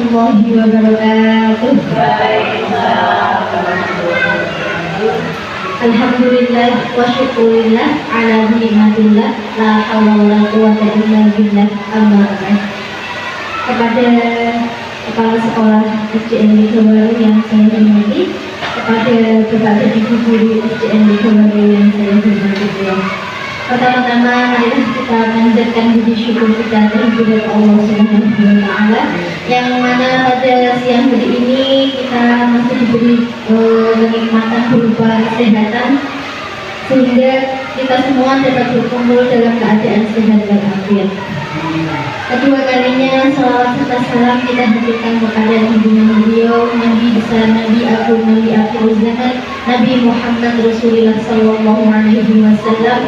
warahmatullahi wabarakatuh. Alhamdulillah wa syukurillah ala nikmatillah la haula wala quwwata illa billah. Amma ba'd. Kepada kepala sekolah SDN Liga Baru yang saya hormati, kepada Bapak dan Ibu guru SDN Liga Baru yang saya hormati pula. Pertama-tama marilah kita panjatkan puji syukur kita terhadap Allah Subhanahu wa taala yang mana pada siang hari ini kita masih diberi kenikmatan berupa kesehatan sehingga kita semua dapat berkumpul dalam keadaan sehat dan afiat. Kedua kalinya salawat serta salam kita haturkan kepada junjungan beliau Nabi besar, Nabi agung, Nabi akhir zaman, Nabi Muhammad Rasulullah sallallahu alaihi wasallam,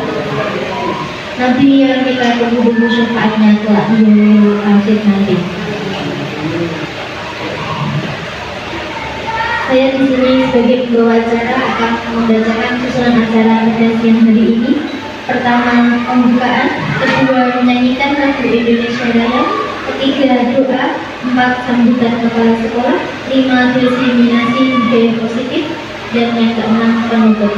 Nabi yang kita tunggu syafaatnya kelak di yaumil akhir nanti. Saya di sini sebagai pembawa acara akan membacakan susunan acara pada siang hari ini. Pertama, pembukaan. Kedua, menyanyikan lagu Indonesia Raya. Ketiga, doa. 4, sambutan kepala sekolah. 5, diseminasi budaya positif. Dan yang keenam, penutup.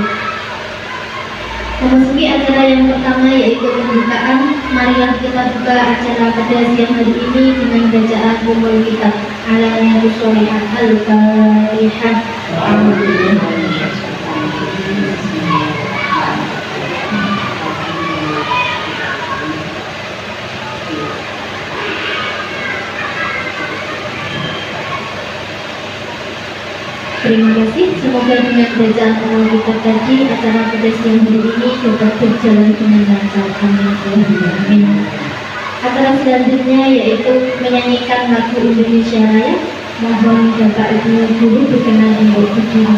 Memasuki acara yang pertama yaitu pembukaan. Marilah kita buka acara pada siang hari ini dengan bacaan umul kitab Al-Nabi Sholihah Al-Fatihah. Terima kasih. Semoga dengan bacaan umul kitab tadi acara pada siang hari ini dapat berjalan dengan lancar. Amin. Acara selanjutnya yaitu menyanyikan lagu Indonesia Raya. Mohon Bapak Ibu guru berkenan untuk berdiri.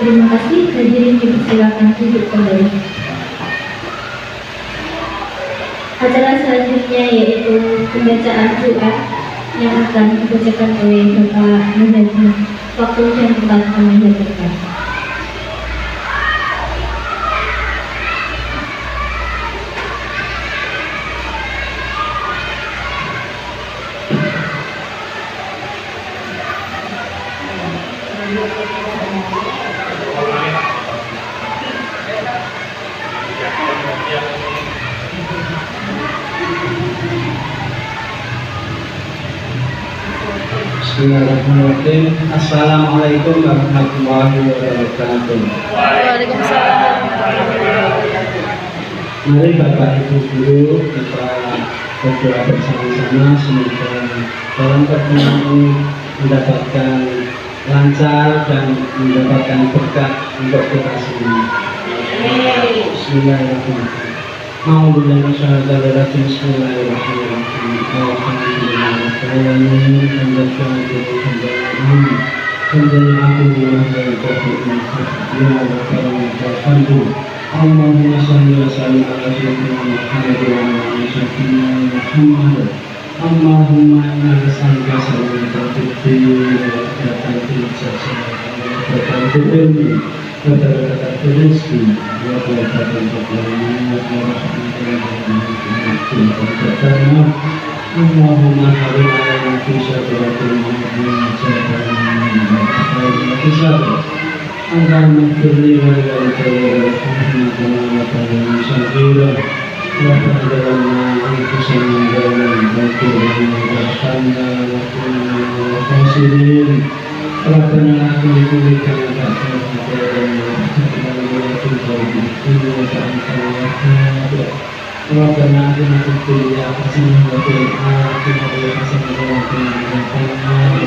Terima kasih. Hadirin dipersilakan duduk kembali. Acara selanjutnya yaitu pembacaan doa yang akan dibacakan oleh Bapak Muhammad. Waktu dan tempat kami hadirkan. Bismillahirrahmanirrahim. Assalamualaikum warahmatullahi wabarakatuh. Waalaikumsalam. Mari Bapak Ibu guru kita berdoa bersama-sama semoga dalam pertemuan ini mendapatkan lancar dan mendapatkan berkat untuk kita semua. Bismillahirrahmanirrahim. أعوذ بالله من الشيطان الرجيم بسم الله الرحمن الرحيم الحمد لله رب العالمين حمدا شاكرا حمدا ممنونا حمدا يعقب وحمدا يكافئ يا وكرم الحمد اللهم صل وسلم على سيدنا محمد وعلى آله سيدنا محمد اللهم إنا نسألك سلامة في الدين وعافية في الجسد وبركة في العلم وبركة في الرزق وبركة في الكرم وبركة اللهم حرم علينا في شجرة المؤمن شجرة اللهم اغفر لي ولوالدي وارحمهما كما ربياني صغيرا ربنا ظلمنا انفسنا ظلما كثيرا وارحمنا وكنا من الخاسرين ربنا لا تزغ قلوبنا بعد إذ هديتنا وهب لنا من لدنك رحمة إنك أنت الوهاب ربنا آتنا في الدنيا حسنة وفي الآخرة حسنة وقنا عذاب النار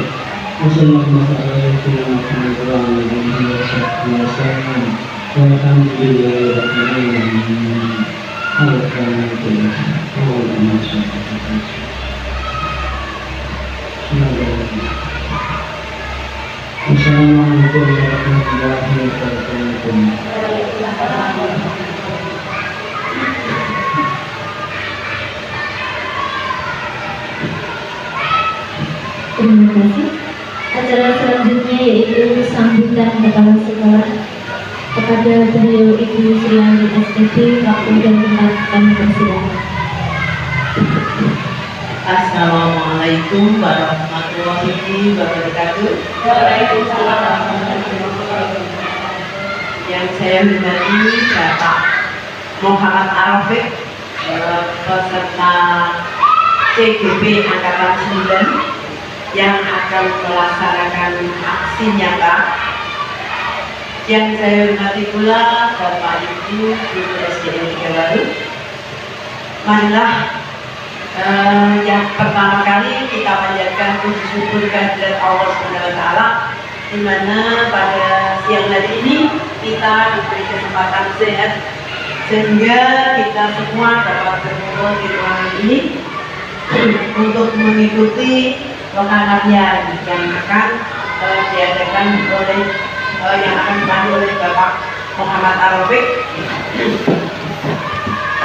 وصلى الله على سيدنا محمد وعلى آله وصحبه وسلم والحمد لله رب العالمين. Assalamualaikum warahmatullahi wabarakatuh. Terima kasih. Acara selanjutnya yaitu sambutan kepala sekolah kepada beliau Ibu Sriani SPP. Waktu dan tempat kami persilakan. Assalamualaikum warahmatullahi wabarakatuh. Waalaikumsalam warahmatullahi wabarakatuh. Yang saya hormati Bapak Muhammad Arafik, peserta CGP Angkatan 9 yang akan melaksanakan aksi nyata. Yang saya hormati pula Bapak Ibu Guru SDN 3 Waru. Marilah yang pertama kali kita panjatkan puji syukur kehadirat Allah SWT, di mana pada siang hari ini kita diberi kesempatan sehat sehingga kita semua dapat berkumpul di ruangan ini untuk mengikuti pengajian yang akan diadakan oleh yang akan dipandu oleh Bapak Muhammad Arafik.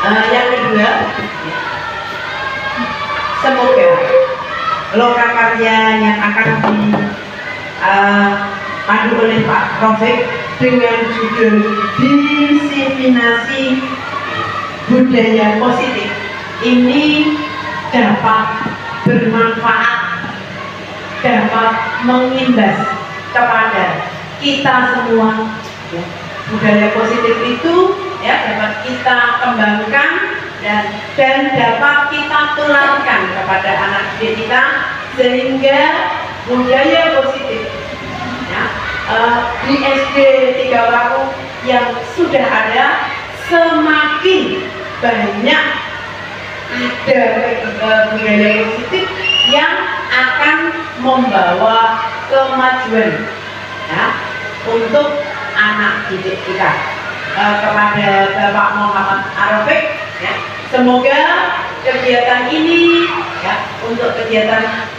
Yang kedua, semoga lokakarya yang akan dipandu oleh Pak Rofik dengan judul Diseminasi Budaya Positif ini dapat bermanfaat, dapat mengimbas kepada kita semua. Budaya positif itu dapat kita kembangkan dan dapat kita tularkan kepada anak didik kita, sehingga budaya positif di SD 3 Waru yang sudah ada semakin banyak ada budaya positif yang akan membawa kemajuan untuk anak didik kita. Kepada Bapak Muhammad Arafik, semoga kegiatan ini untuk kegiatan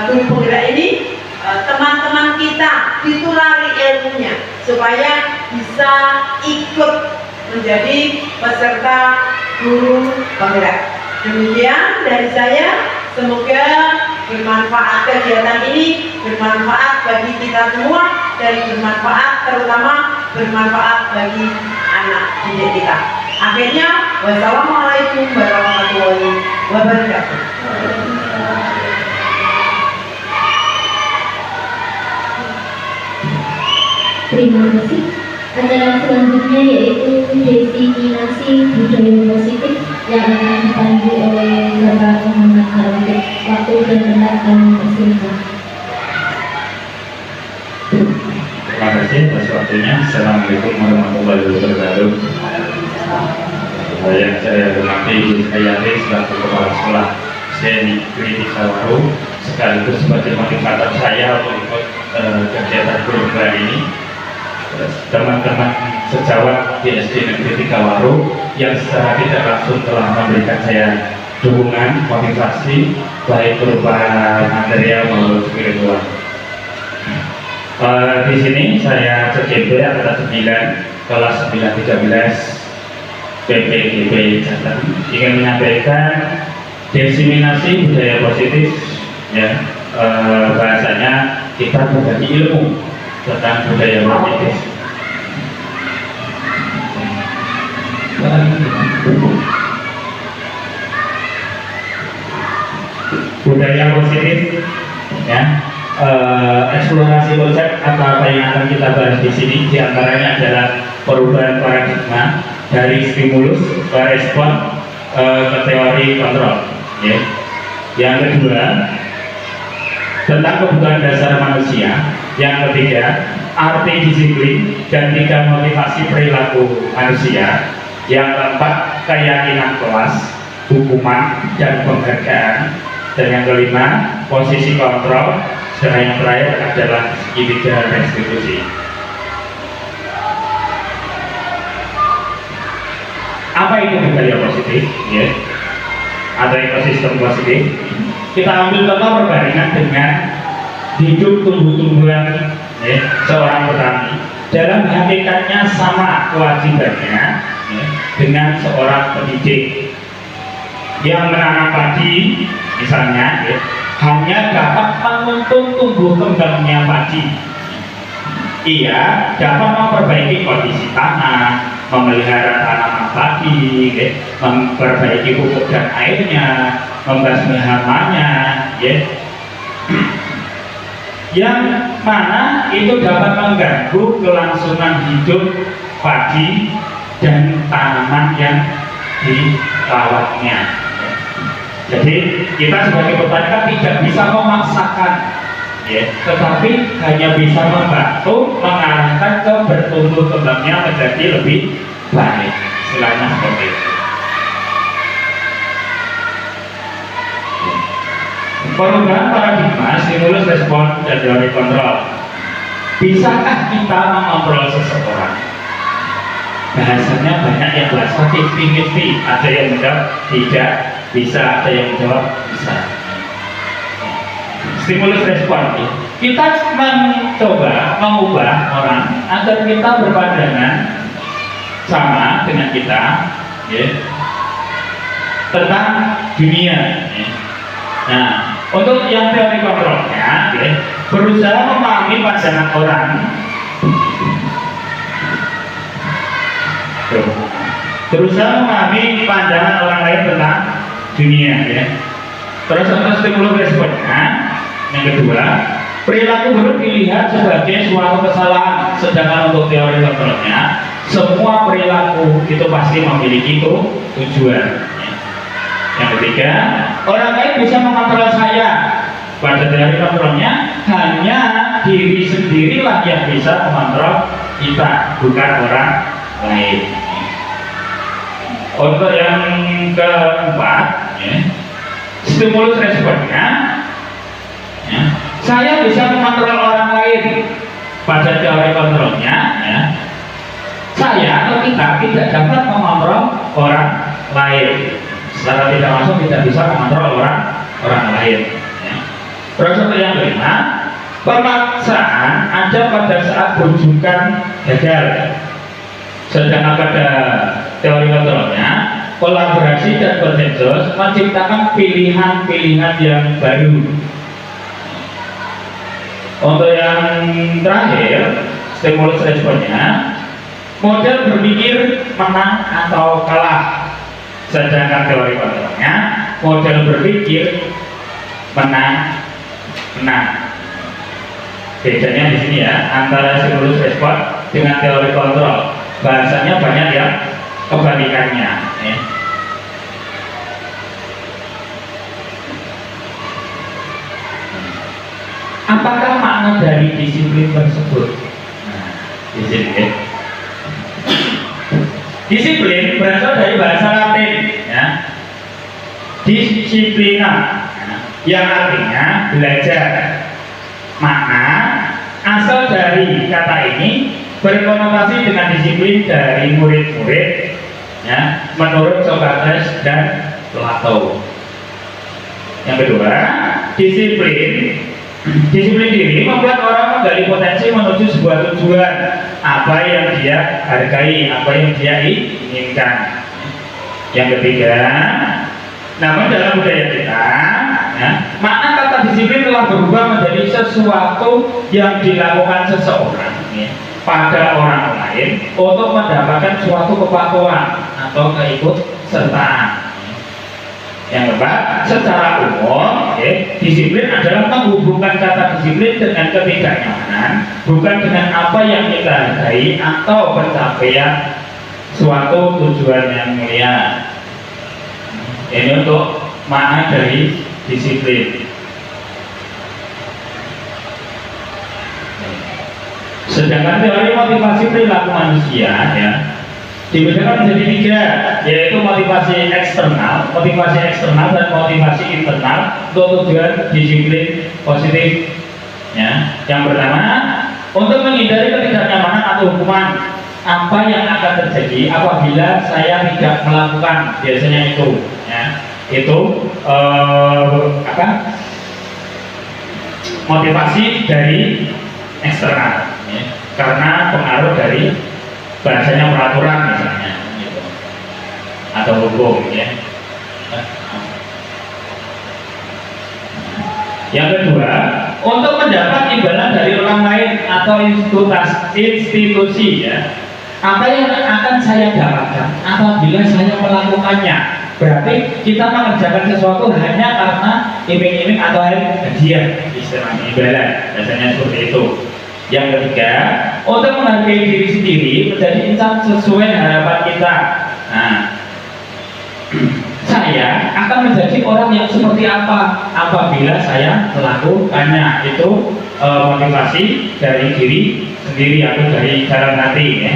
guru penggerak ini teman-teman kita ditulari ilmunya supaya bisa ikut menjadi peserta guru penggerak. Demikian dari saya, semoga bermanfaat kegiatan ini, bermanfaat bagi kita semua, dan bermanfaat terutama bermanfaat bagi anak didik kita. Akhirnya, wassalamualaikum warahmatullahi wabarakatuh. Terima kasih. Acara selanjutnya yaitu Diseminasi Budaya Positif yang akan dipandu oleh Bapak Muhammad Arafik. Waktu dan tempat kami persilakan. Terima kasih atas waktunya. Assalamualaikum warahmatullahi wabarakatuh. Yang saya hormati Ibu Hayati selaku Kepala Sekolah SDN 3 Waru, sekaligus sebagai motivator saya untuk ikut kegiatan program ini. Teman-teman sejawat di SD Negeri 3 Waru, yang secara tidak langsung telah memberikan saya dukungan, motivasi, baik berupa material maupun spiritual. Di sini saya CGP angkatan 9 kelas 913 PPGB Jateng ingin menyampaikan diseminasi budaya positif, ya, bahasanya kita berbagi ilmu tentang budaya positif. Budaya positif, ya, eksplorasi konsep apa yang akan kita bahas di sini diantaranya adalah perubahan paradigma dari stimulus ke respon ke teori kontrol, ya. Yang kedua tentang kebutuhan dasar manusia. Yang ketiga arti disiplin dan 3 motivasi perilaku manusia. Yang keempat keyakinan kelas, hukuman dan penghargaan. Dan yang kelima posisi kontrol. Dan yang terakhir adalah segitiga restitusi. Apa itu budaya positif, ya, atau ekosistem positif? Kita ambil contoh perbandingan dengan hidup tumbuh-tumbuhan, ya, seorang petani. Dalam hakikatnya sama kewajibannya, ya, dengan seorang pendidik yang menanam padi, misalnya, ya, hanya dapat menuntun tumbuh kembangnya padi. Ia dapat memperbaiki kondisi tanah, memelihara tanaman padi, ya, memperbaiki pupuk dan airnya, membasmi hamanya, ya. Yang mana itu dapat mengganggu kelangsungan hidup padi dan tanaman yang dirawatnya. Jadi kita sebagai petani kan tidak bisa memaksakan, ya, tetapi hanya bisa membantu mengarahkan ke bertumbuh kembangnya menjadi lebih baik. Istilahnya seperti itu. Perubahan paradigma, stimulus, respon, dan teori kontrol. Bisakah kita mengontrol seseorang? Bahasanya banyak yang bahasa 50-50. Ada yang menjawab tidak bisa, ada yang menjawab bisa. Stimulus respon, kita mencoba mengubah orang agar kita berpandangan sama dengan kita, ya, tentang dunia, ya. Nah, untuk yang teori kontrolnya, ya, berusaha memahami pandangan orang, berusaha memahami pandangan orang lain tentang dunia, ya. Terus untuk stimulus responnya, yang kedua, perilaku buruk dilihat sebagai suatu kesalahan, sedangkan untuk teori kontrolnya, semua perilaku itu pasti memiliki tujuan. Yang ketiga, orang lain bisa mengontrol saya. Pada teori kontrolnya, hanya diri sendirilah yang bisa mengontrol kita, bukan orang lain. Untuk yang keempat, ya, stimulus responnya, ya, saya bisa mengontrol orang lain. Pada teori kontrolnya, ya, saya atau kita tidak dapat mengontrol orang lain. Secara tidak langsung tidak bisa mengontrol orang lain, ya. Terus untuk yang kelima, pemaksaan ada pada saat rujukan gagal. Sedangkan pada teori kontrolnya, kolaborasi dan konsensus menciptakan pilihan-pilihan yang baru. Untuk yang terakhir, stimulus responnya, model berpikir menang atau kalah. Sedangkan teori kontrolnya, model berpikir menang. Bedanya di sini, ya, antara stimulus respon dengan teori kontrol. Bahasanya banyak yang kebalikannya, ya. Apakah makna dari disiplin tersebut? Nah, di sini, ya. Disiplin berasal dari bahasa Latin, ya, disiplina, yang artinya belajar. Makna asal dari kata ini berkonotasi dengan disiplin dari murid-murid ya, menurut Socrates dan Plato. Yang kedua, disiplin. Disiplin diri membuat orang menggali potensi menuju sebuah tujuan, apa yang dia hargai, apa yang dia inginkan. Yang ketiga, namun dalam budaya kita, ya, makna kata disiplin telah berubah menjadi sesuatu yang dilakukan seseorang, ya, pada orang lain untuk mendapatkan suatu kepatuhan atau keikutsertaan. Yang keempat, secara umum, disiplin adalah menghubungkan kata disiplin dengan ketidaknyamanan, bukan dengan apa yang kita hargai atau pencapaian suatu tujuan yang mulia. Ini untuk makna dari disiplin. Sedangkan teori motivasi perilaku manusia, ya, dibedakan menjadi tiga, yaitu motivasi eksternal dan motivasi internal untuk tujuan disiplin positif. Ya. Yang pertama, untuk menghindari ketidaknyamanan atau hukuman, apa yang akan terjadi apabila saya tidak melakukan, biasanya itu, ya, itu motivasi dari eksternal, ya, karena pengaruh dari bahasanya peraturan misalnya, gitu, atau hukum, ya. Yang kedua, untuk mendapat imbalan dari orang lain atau institusi, ya, apa yang akan saya dapatkan apabila saya melakukannya. Berarti kita mengerjakan sesuatu hanya karena iming-iming atau hadiah, istilahnya imbalan, biasanya seperti itu. Yang ketiga, untuk menghargai diri sendiri menjadi insan sesuai harapan kita. Nah, saya akan menjadi orang yang seperti apa apabila saya melakukannya. Itu motivasi dari diri sendiri atau dari dalam hati, ya.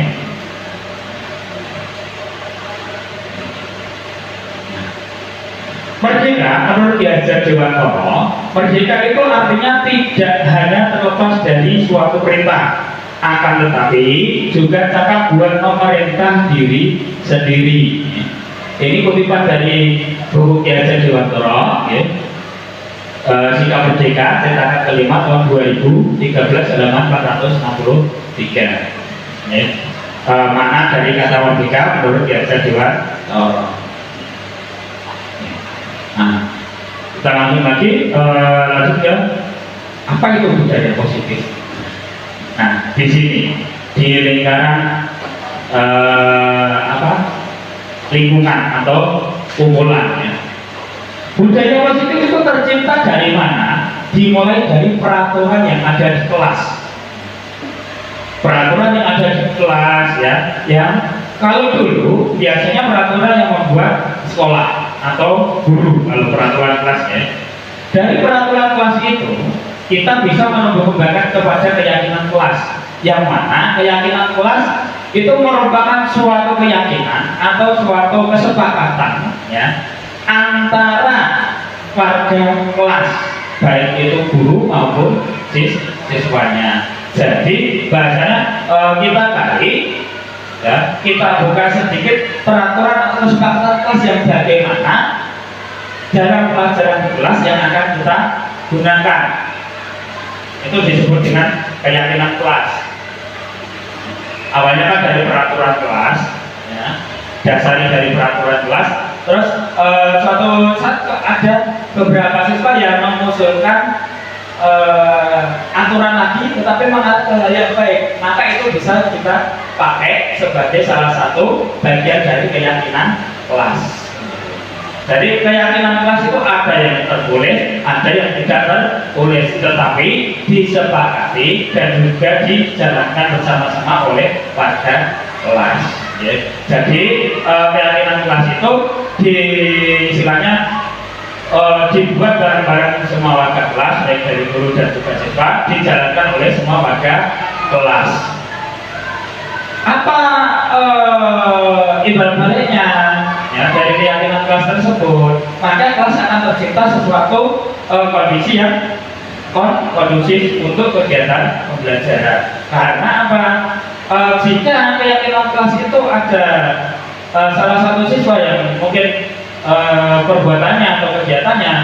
Merdeka menurut Ki Hajar Dewantara, merdeka itu artinya tidak hanya terlepas dari suatu perintah, akan tetapi juga cakap buat memerintah diri sendiri. Ini kutipan dari buku Ki Hajar Dewantara, ya. Sikap Merdeka, cetakan kelima tahun 2013 halaman 463. Ya. Makna dari kata merdeka menurut Ki Hajar Dewantara. Nah, kita lanjut lagi, lanjut ke apa itu budaya positif. Nah, di sini di lingkaran lingkungan atau kumpulan, ya. Budaya positif itu tercipta dari mana? Dimulai dari peraturan yang ada di kelas. Peraturan yang ada di kelas, ya, yang kalau dulu biasanya peraturan yang membuat sekolah atau guru, kalau peraturan kelas, ya. Dari peraturan kelas itu kita bisa menembus kepada keyakinan kelas, yang mana keyakinan kelas itu merupakan suatu keyakinan atau suatu kesepakatan, ya, antara warga kelas, baik itu guru maupun siswanya. Jadi bahasanya kita kali, ya, kita buka sedikit peraturan atau kesepakatan kelas yang bagaimana dalam pelajaran di kelas yang akan kita gunakan. Itu disebut dengan keyakinan kelas. Awalnya kan dari peraturan kelas, ya, dasarnya dari peraturan kelas. Terus suatu saat ada beberapa siswa yang mengusulkan aturan lagi, tetapi mengarah ke hal yang baik, maka itu bisa kita pakai sebagai salah satu bagian dari keyakinan kelas. Jadi keyakinan kelas itu ada yang tertulis, ada yang tidak tertulis, tetapi disepakati dan juga dijalankan bersama-sama oleh warga kelas. Ya. Jadi keyakinan kelas itu istilahnya dibuat bareng-bareng semua warga kelas, baik dari guru dan juga siswa, dijalankan oleh semua warga kelas. Apa ibarat baliknya, ya, dari keyakinan kelas tersebut, maka kelas akan tercipta sesuatu kondisi yang kondusif untuk kegiatan pembelajaran. Karena apa? Jika keyakinan kelas itu ada salah satu siswa yang mungkin perbuatannya atau kegiatannya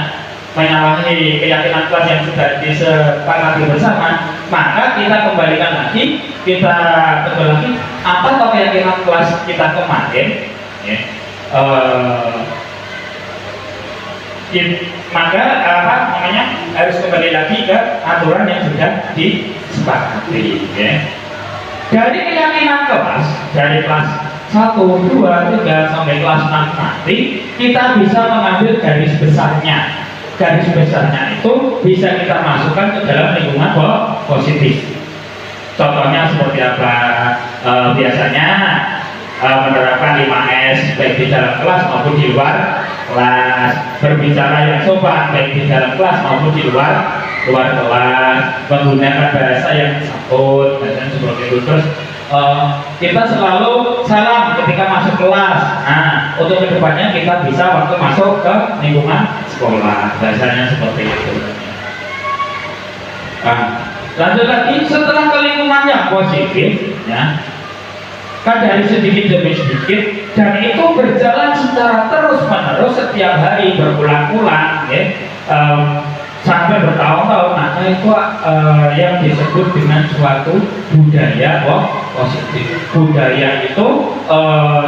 menyalahi keyakinan kelas yang sudah disepakati bersama, maka kita kembalikan lagi, kita tegur lagi apa atau keyakinan kelas kita kemarin, ya. Maka apa namanya harus kembali lagi ke aturan yang sudah disepakati, ya. Dari keyakinan kelas, dari kelas 1, 2, 3 sampai kelas 6 nanti kita bisa mengambil garis besarnya. Garis besarnya itu bisa kita masukkan ke dalam lingkungan positif. Contohnya seperti apa? Biasanya menerapkan 5S baik di dalam kelas maupun di luar kelas, berbicara yang sopan baik di dalam kelas maupun di luar kelas, menggunakan bahasa yang santun dan seperti itu. Terus kita selalu salam ketika masuk kelas. Nah, untuk kedepannya kita bisa waktu masuk ke lingkungan sekolah, bahasanya seperti itu. Nah, lanjut lagi, setelah ke lingkungan yang positif, ya, kan dari sedikit demi sedikit, dan itu berjalan secara terus menerus setiap hari berulang-ulang, ya, sampai bertahun-tahun. Maka itu yang disebut dengan suatu budaya positif. Budaya itu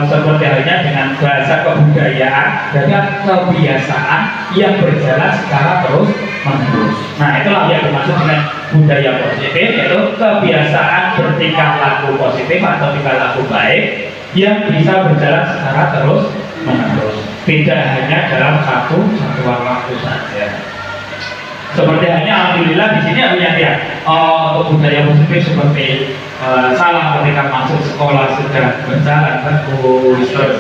seperti halnya dengan bahasa kebudayaan, dan kebiasaan yang berjalan secara terus menerus. Nah, itulah yang dimaksud dengan budaya positif, yaitu kebiasaan bertingkah laku positif atau tingkah laku baik yang bisa berjalan secara terus menerus, tidak hanya dalam satu waktu saja. Seperti halnya alhamdulillah di sini aku lihat untuk budaya positif seperti salam ketika masuk sekolah sudah berjalan bagus, terus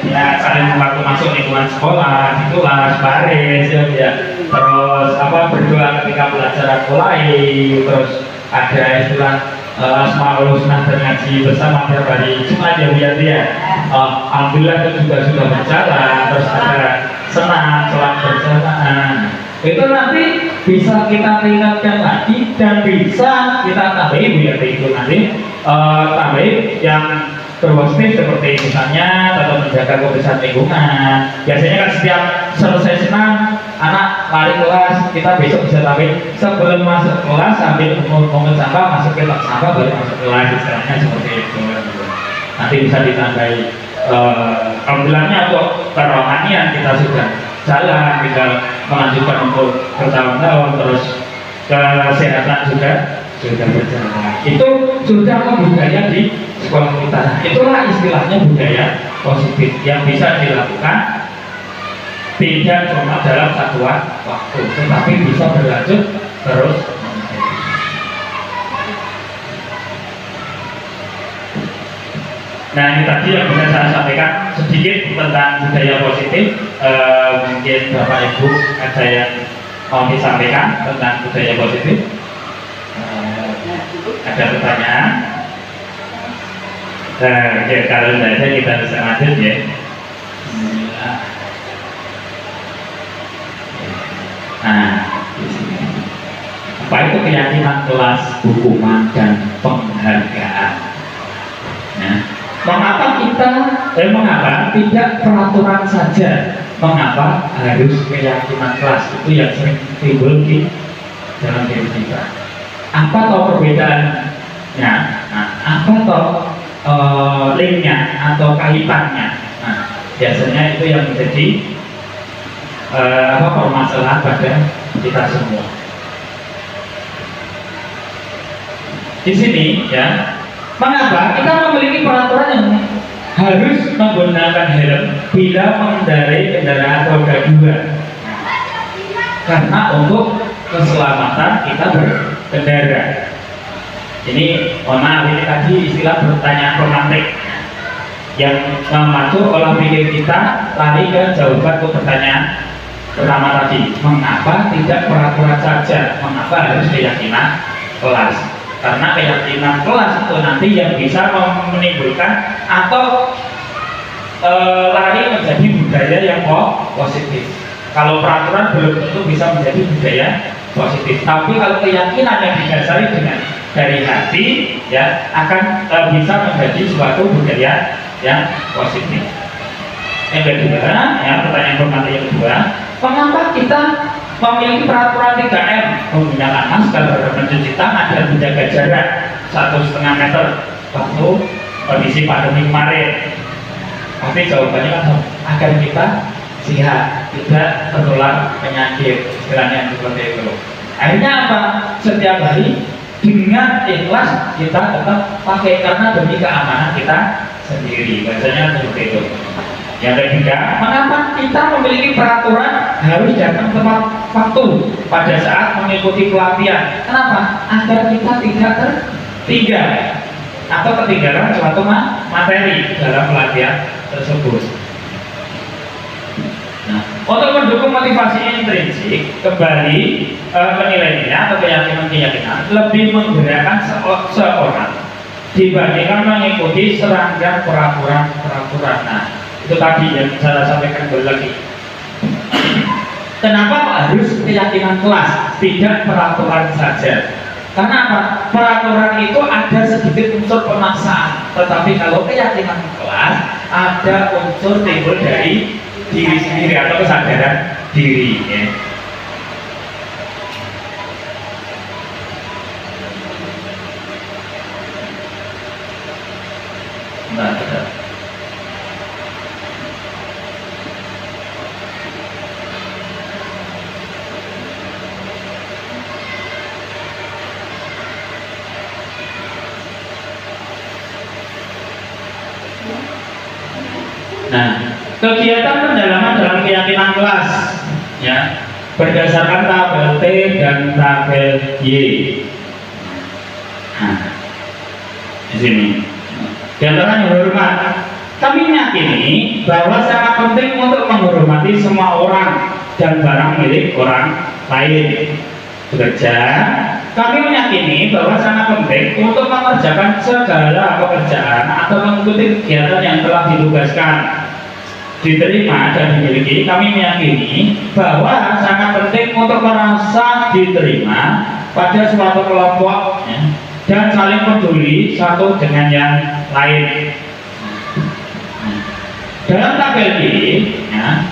ya saling waktu masuk lingkungan sekolah, di kelas baris, ya. Terus apa berdoa ketika pelajaran mulai, terus ada istilah Asmaul Husna dan ngaji bersama tiap hari Jumat, ya. Alhamdulillah itu juga sudah berjalan. Terus ada senang sholat berjamaah. Itu nanti bisa kita tingkatkan lagi dan bisa kita tambahin, itu nanti tambahin yang berpositif seperti misalnya tetap menjaga kebersihan lingkungan. Biasanya kan setiap selesai senam anak lari kelas, kita besok bisa tambahin sebelum masuk kelas sambil ngomong sampah, masuk ke tempat sampah baru masuk kelas, istilahnya seperti itu. Nanti bisa ditambahi. Alhamdulillahnya untuk kerohanian kita sudah jalan, tinggal melanjutkan untuk bertahun-tahun, terus kesehatan juga sudah berjalan. Itu sudah budaya di sekolah kita. Itulah istilahnya budaya positif yang bisa dilakukan tidak cuma dalam satu waktu, tetapi bisa berlanjut terus. Nah, ini tadi yang bisa saya sampaikan sedikit tentang budaya positif. Mungkin Bapak Ibu ada yang mau disampaikan tentang budaya positif? Ada pertanyaan? Ya, kalau tidak ada kita bisa lanjut, ya. Nah, apa itu keyakinan kelas, hukuman dan penghargaan? Nah, mengapa tidak peraturan saja? Mengapa harus keyakinan kelas? Itu yang sering timbul di dalam diri kita. Apa toh perbedaannya? Nah, apa toh linknya atau kaitannya? Nah, biasanya itu yang menjadi permasalahan pada kita semua. Di sini, ya, mengapa kita memiliki peraturan yang harus menggunakan helm bila mengendarai kendaraan roda 2? Karena untuk keselamatan kita berkendara. Ini, mohon maaf, ini tadi istilah pertanyaan romantik yang memacu olah pikir kita lari ke jawaban untuk pertanyaan pertama tadi. Mengapa tidak peraturan saja? Mengapa harus keyakinan kelas? Karena keyakinan kelas itu nanti yang bisa menimbulkan atau lari menjadi budaya yang positif. Kalau peraturan belum tentu bisa menjadi budaya positif, tapi kalau keyakinan yang didasari dengan dari hati, ya, akan bisa menjadi suatu budaya yang positif. Yang kedua, ya pertanyaan formatif yang kedua, mengapa kita memiliki peraturan 3M, menggunakan masker, mencuci tangan, dan menjaga jarak 1,5 meter waktu kondisi pandemi kemarin? Tapi jawabannya kan agar kita sehat, tidak tertular penyakit, istilahnya seperti itu. Akhirnya apa? Setiap hari dengan ikhlas kita tetap pakai karena demi keamanan kita sendiri. Bahasanya seperti itu. Yang ketiga, mengapa kita memiliki peraturan harus datang tepat waktu pada saat mengikuti pelatihan? Kenapa? Agar kita tidak tertinggal atau ketinggalan suatu materi dalam pelatihan tersebut. Nah, untuk mendukung motivasi intrinsik, kembali penilaiannya atau keyakinan lebih menggerakkan seorang dibandingkan mengikuti serangkaian peraturan. Nah, itu tadi yang saya sampaikan kembali lagi. Kenapa harus keyakinan kelas, tidak peraturan saja? Karena apa? Peraturan itu ada sedikit unsur pemaksaan, tetapi kalau keyakinan kelas ada unsur timbul dari diri sendiri atau kesadaran diri. Ya. Nah, kegiatan pendalaman dalam keyakinan kelas, ya, berdasarkan tabel T dan tabel Y. Nah, di sini. Di antaranya hormat. Kami meyakini bahwa sangat penting untuk menghormati semua orang dan barang milik orang lain. Bekerja. Kami meyakini bahwa sangat penting untuk mengerjakan segala pekerjaan atau mengikuti kegiatan yang telah ditugaskan, diterima dan dimiliki. Kami meyakini bahwa sangat penting untuk merasa diterima pada suatu kelompok, ya, dan saling peduli satu dengan yang lain. Dalam tabel ini, ya,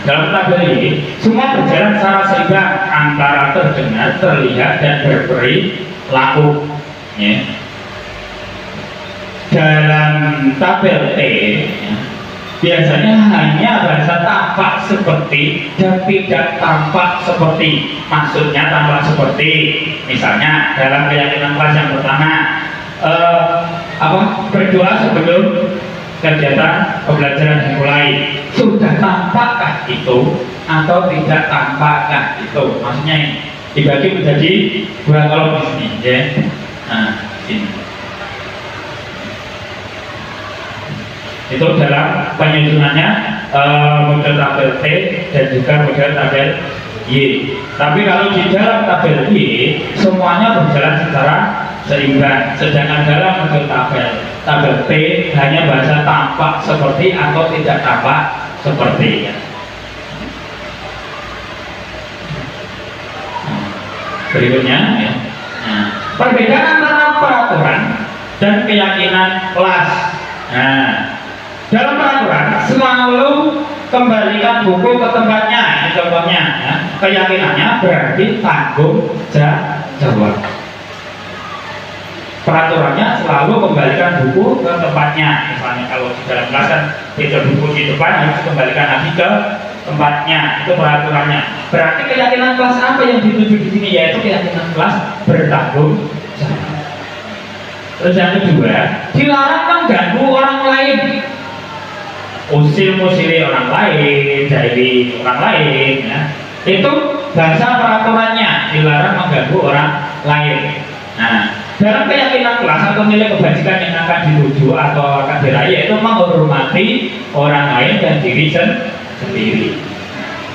dalam tabel ini semua berjalan secara seimbang antara terdengar, terlihat, dan berperilaku. Ya. Dalam tabel T, ya, biasanya hanya bahasa tampak seperti dan tidak tampak seperti. Maksudnya tampak seperti, misalnya dalam keyakinan kelas yang pertama, berdoa sebelum kegiatan pembelajaran dimulai. Sudah tampakkah itu atau tidak tampakkah itu? Maksudnya ini dibagi menjadi dua kelompok ini, ya. Nah, ini. Itu dalam penyusunannya model tabel T dan juga model tabel Y. Tapi kalau di dalam tabel Y semuanya berjalan secara seimbang. Sedangkan dalam model tabel T hanya bahasa tampak seperti atau tidak tampak seperti, ya. Berikutnya, ya. Nah, perbedaan antara peraturan dan keyakinan kelas. Nah, dalam peraturan selalu kembalikan buku ke tempatnya. Ini contohnya, ya. Keyakinannya berarti tanggung jawab. Peraturannya selalu kembalikan buku ke tempatnya. Misalnya kalau di dalam kelas kan tidak buku di depan, harus kembalikan lagi ke tempatnya. Itu peraturannya. Berarti keyakinan kelas apa yang dituju di sini? Yaitu keyakinan kelas bertanggung jawab. Terus yang kedua, dilarang mengganggu orang lain. Usil-musili orang lain, dari orang lain, ya. Itu bahasa peraturannya, dilarang mengganggu orang lain. Nah, dalam keyakinan kelas atau nilai kebajikan yang akan dituju atau akan diraih yaitu menghormati orang lain dan diri sendiri.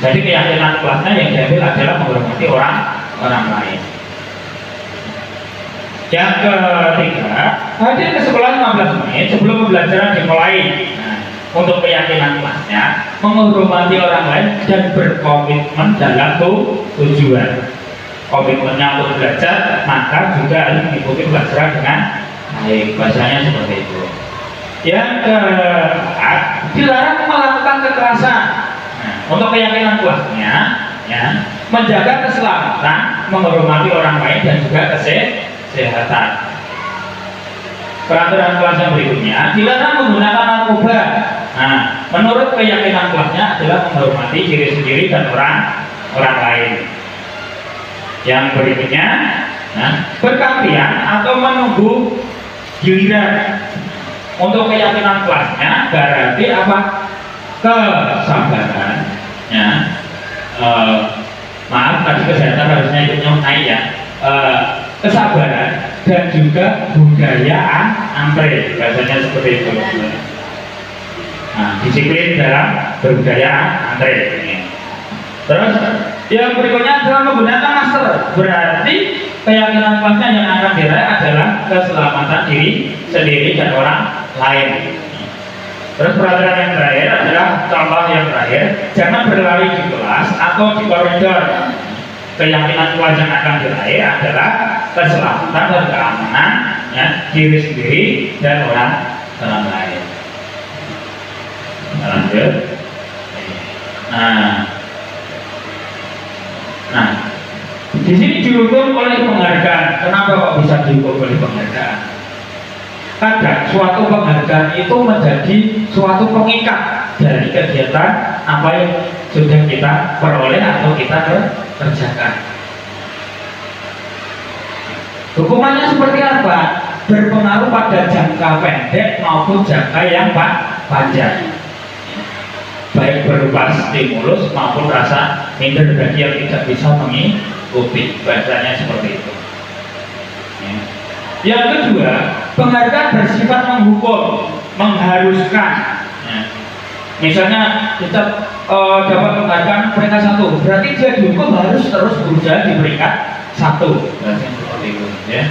Jadi keyakinan kelasnya yang diambil adalah menghormati orang lain. Yang ketiga, hadir ke sekolah 15 menit sebelum pembelajaran dimulai. Nah, untuk keyakinan kelasnya menghormati orang lain dan berkomitmen dalam tujuan. Komitmennya untuk belajar, maka juga harus mengikuti pelajaran dengan baik. Bahasanya seperti itu. Yang keempat, dilarang melakukan kekerasan. Nah, untuk keyakinan kuatnya, ya, menjaga keselamatan, menghormati orang lain dan juga kesehatan. Peraturan kelas yang berikutnya, dilarang menggunakan narkoba. Nah, menurut keyakinan kelasnya adalah menghormati diri sendiri dan orang lain. Yang berikutnya, nah, berkampian atau menunggu giliran. Untuk keyakinan kelasnya berarti apa? Kesabaran, ya. Maaf tadi kesehatan harusnya ikut naik ya. Kesabaran dan juga budaya antre, biasanya seperti itu. Nah, disiplin dalam berbudaya antre. Terus yang berikutnya adalah menggunakan masker. Berarti keyakinan kelasnya yang akan diraih adalah keselamatan diri sendiri dan orang lain. Terus peraturan yang terakhir adalah contoh yang terakhir, jangan berlari di kelas atau di koridor. Keyakinan kelas yang akan diraih adalah keselamatan dan keamanan, ya, diri sendiri dan orang lain. Lanjut. Nah, di sini dihukum oleh penghargaan. Kenapa kok bisa dihukum oleh penghargaan? Kadang suatu penghargaan itu menjadi suatu pengikat dari kegiatan apa yang sudah kita peroleh atau kita kerjakan. Hukumannya seperti apa? Berpengaruh pada jangka pendek maupun jangka yang panjang, baik berupa stimulus maupun rasa minder bagi yang tidak bisa mengikuti. Bahasanya seperti itu. Yang kedua, penghargaan bersifat menghukum, mengharuskan. Misalnya kita dapat penghargaan peringkat 1, berarti dia dihukum harus terus berusaha di peringkat 1. Bahasanya seperti itu, ya.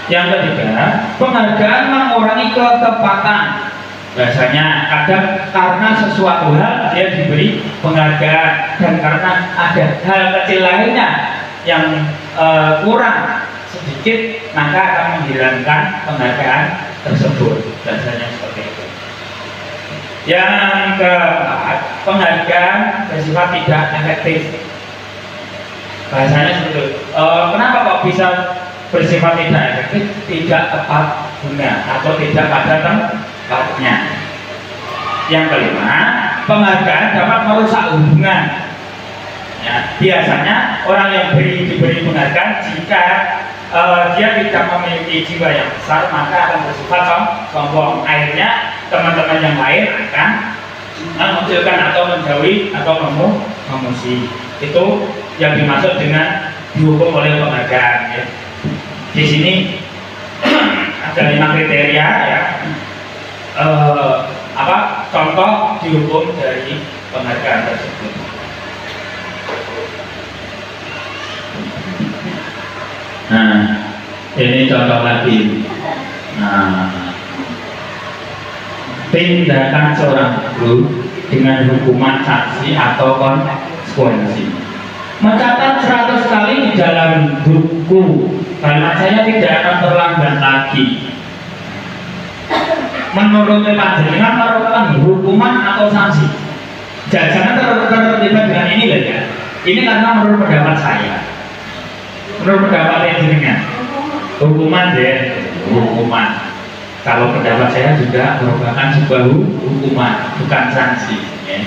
Yang ketiga, penghargaan mengurangi ketepatan. Biasanya kadang karena sesuatu hal dia diberi penghargaan, dan karena ada hal kecil lainnya yang kurang sedikit maka akan menghilangkan penghargaan tersebut. Biasanya seperti itu. Yang keempat, penghargaan bersifat tidak efektif. Bahasanya seperti itu. Kenapa kok bisa bersifat tidak efektif? Tidak tepat guna atau tidak pada tempatnya. Yang kelima, penghargaan dapat merusak hubungan. Ya, biasanya orang yang diberi penghargaan jika dia tidak memiliki jiwa yang besar maka akan bersifat sombong. Akhirnya teman-teman yang lain akan memunculkan atau menjauhi atau memuji. Itu yang dimaksud dengan dihukum oleh penghargaan, ya. Di sini ada 5 kriteria, ya. Contoh dihukum dari penghargaan tersebut. Nah, ini contoh lagi. Nah, tindakan seorang guru dengan hukuman sanksi atau konsekuensi. Mencatat 100 kali di dalam buku, kalimat saya tidak akan terlambat lagi. Menurut panjenengan merupakan hukuman atau sanksi? Jangan terlibat dengan ini loh, ya. Ini karena menurut pendapat saya. Menurut pendapat panjenengan, hukuman deh, hukuman. Kalau pendapat saya juga merupakan sebuah hukuman, bukan sanksi, ya.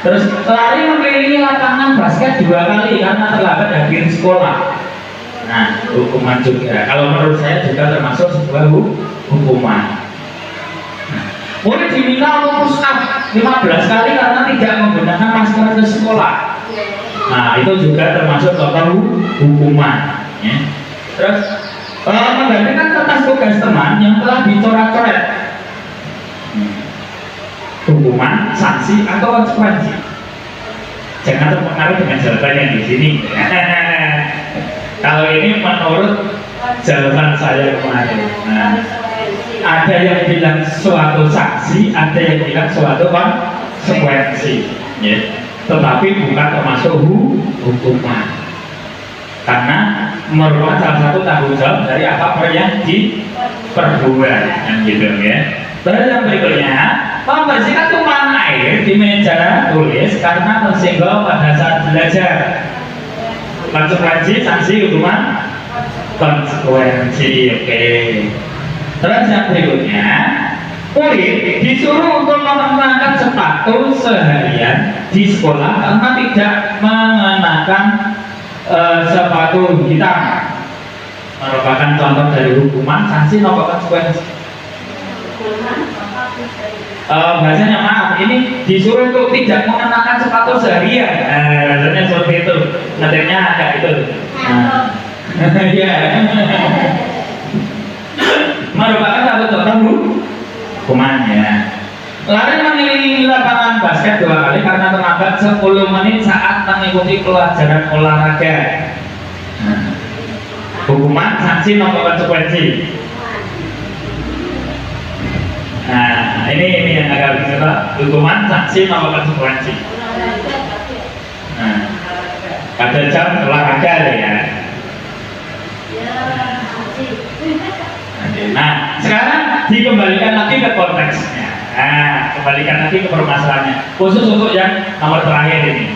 Terus lari mengelilingi lapangan basket 2 kali karena terlambat hadir sekolah. Nah, hukuman juga. Kalau menurut saya juga termasuk sebuah hukuman. Murid diminta untuk push up 15 kali karena tidak menggunakan masker ke sekolah. Nah, itu juga termasuk contoh hukuman, ya. Terus menggantikan kertas tugas teman yang telah dicoret-coret. Hukuman, sanksi atau konsekuensi. Jangan terpengaruh dengan jawaban yang di sini. Kalau ini menurut jawaban saya kemarin. Nah, ada yang bilang suatu sanksi, ada yang bilang suatu konsekuensi, ya. Tetapi bukan termasuk hukuman, karena merupakan salah satu tanggung jawab dari apa yang diperbuat, kan gitu, ya. Terus yang berikutnya, membersihkan tumpahan air di meja tulis karena tersenggol pada saat belajar. Konsekuensi, sanksi, hukuman, konsekuensi. Oke. Terus yang berikutnya, murid disuruh untuk mengenakan sepatu seharian di sekolah karena tidak mengenakan sepatu hitam. Merupakan contoh dari hukuman, sanksi, maupun konsekuensi. Bahasanya maaf, ini disuruh untuk tidak mengenakan sepatu seharian. Bahasanya seperti itu. Ngetiknya agak itu. Ya. Merupakan satu contoh hukuman ya. Lari mengelilingi lapangan basket 2 kali karena terlambat 10 menit saat mengikuti pelajaran olahraga. Hukuman, sanksi, maupun konsekuensi. Nah, ini yang agak bisa hukuman, sanksi, maupun konsekuensi. Nah, pada jam olahraga ya. Nah, sekarang dikembalikan lagi ke konteksnya. Nah, kembalikan lagi ke permasalahannya. Khusus untuk yang nomor terakhir ini.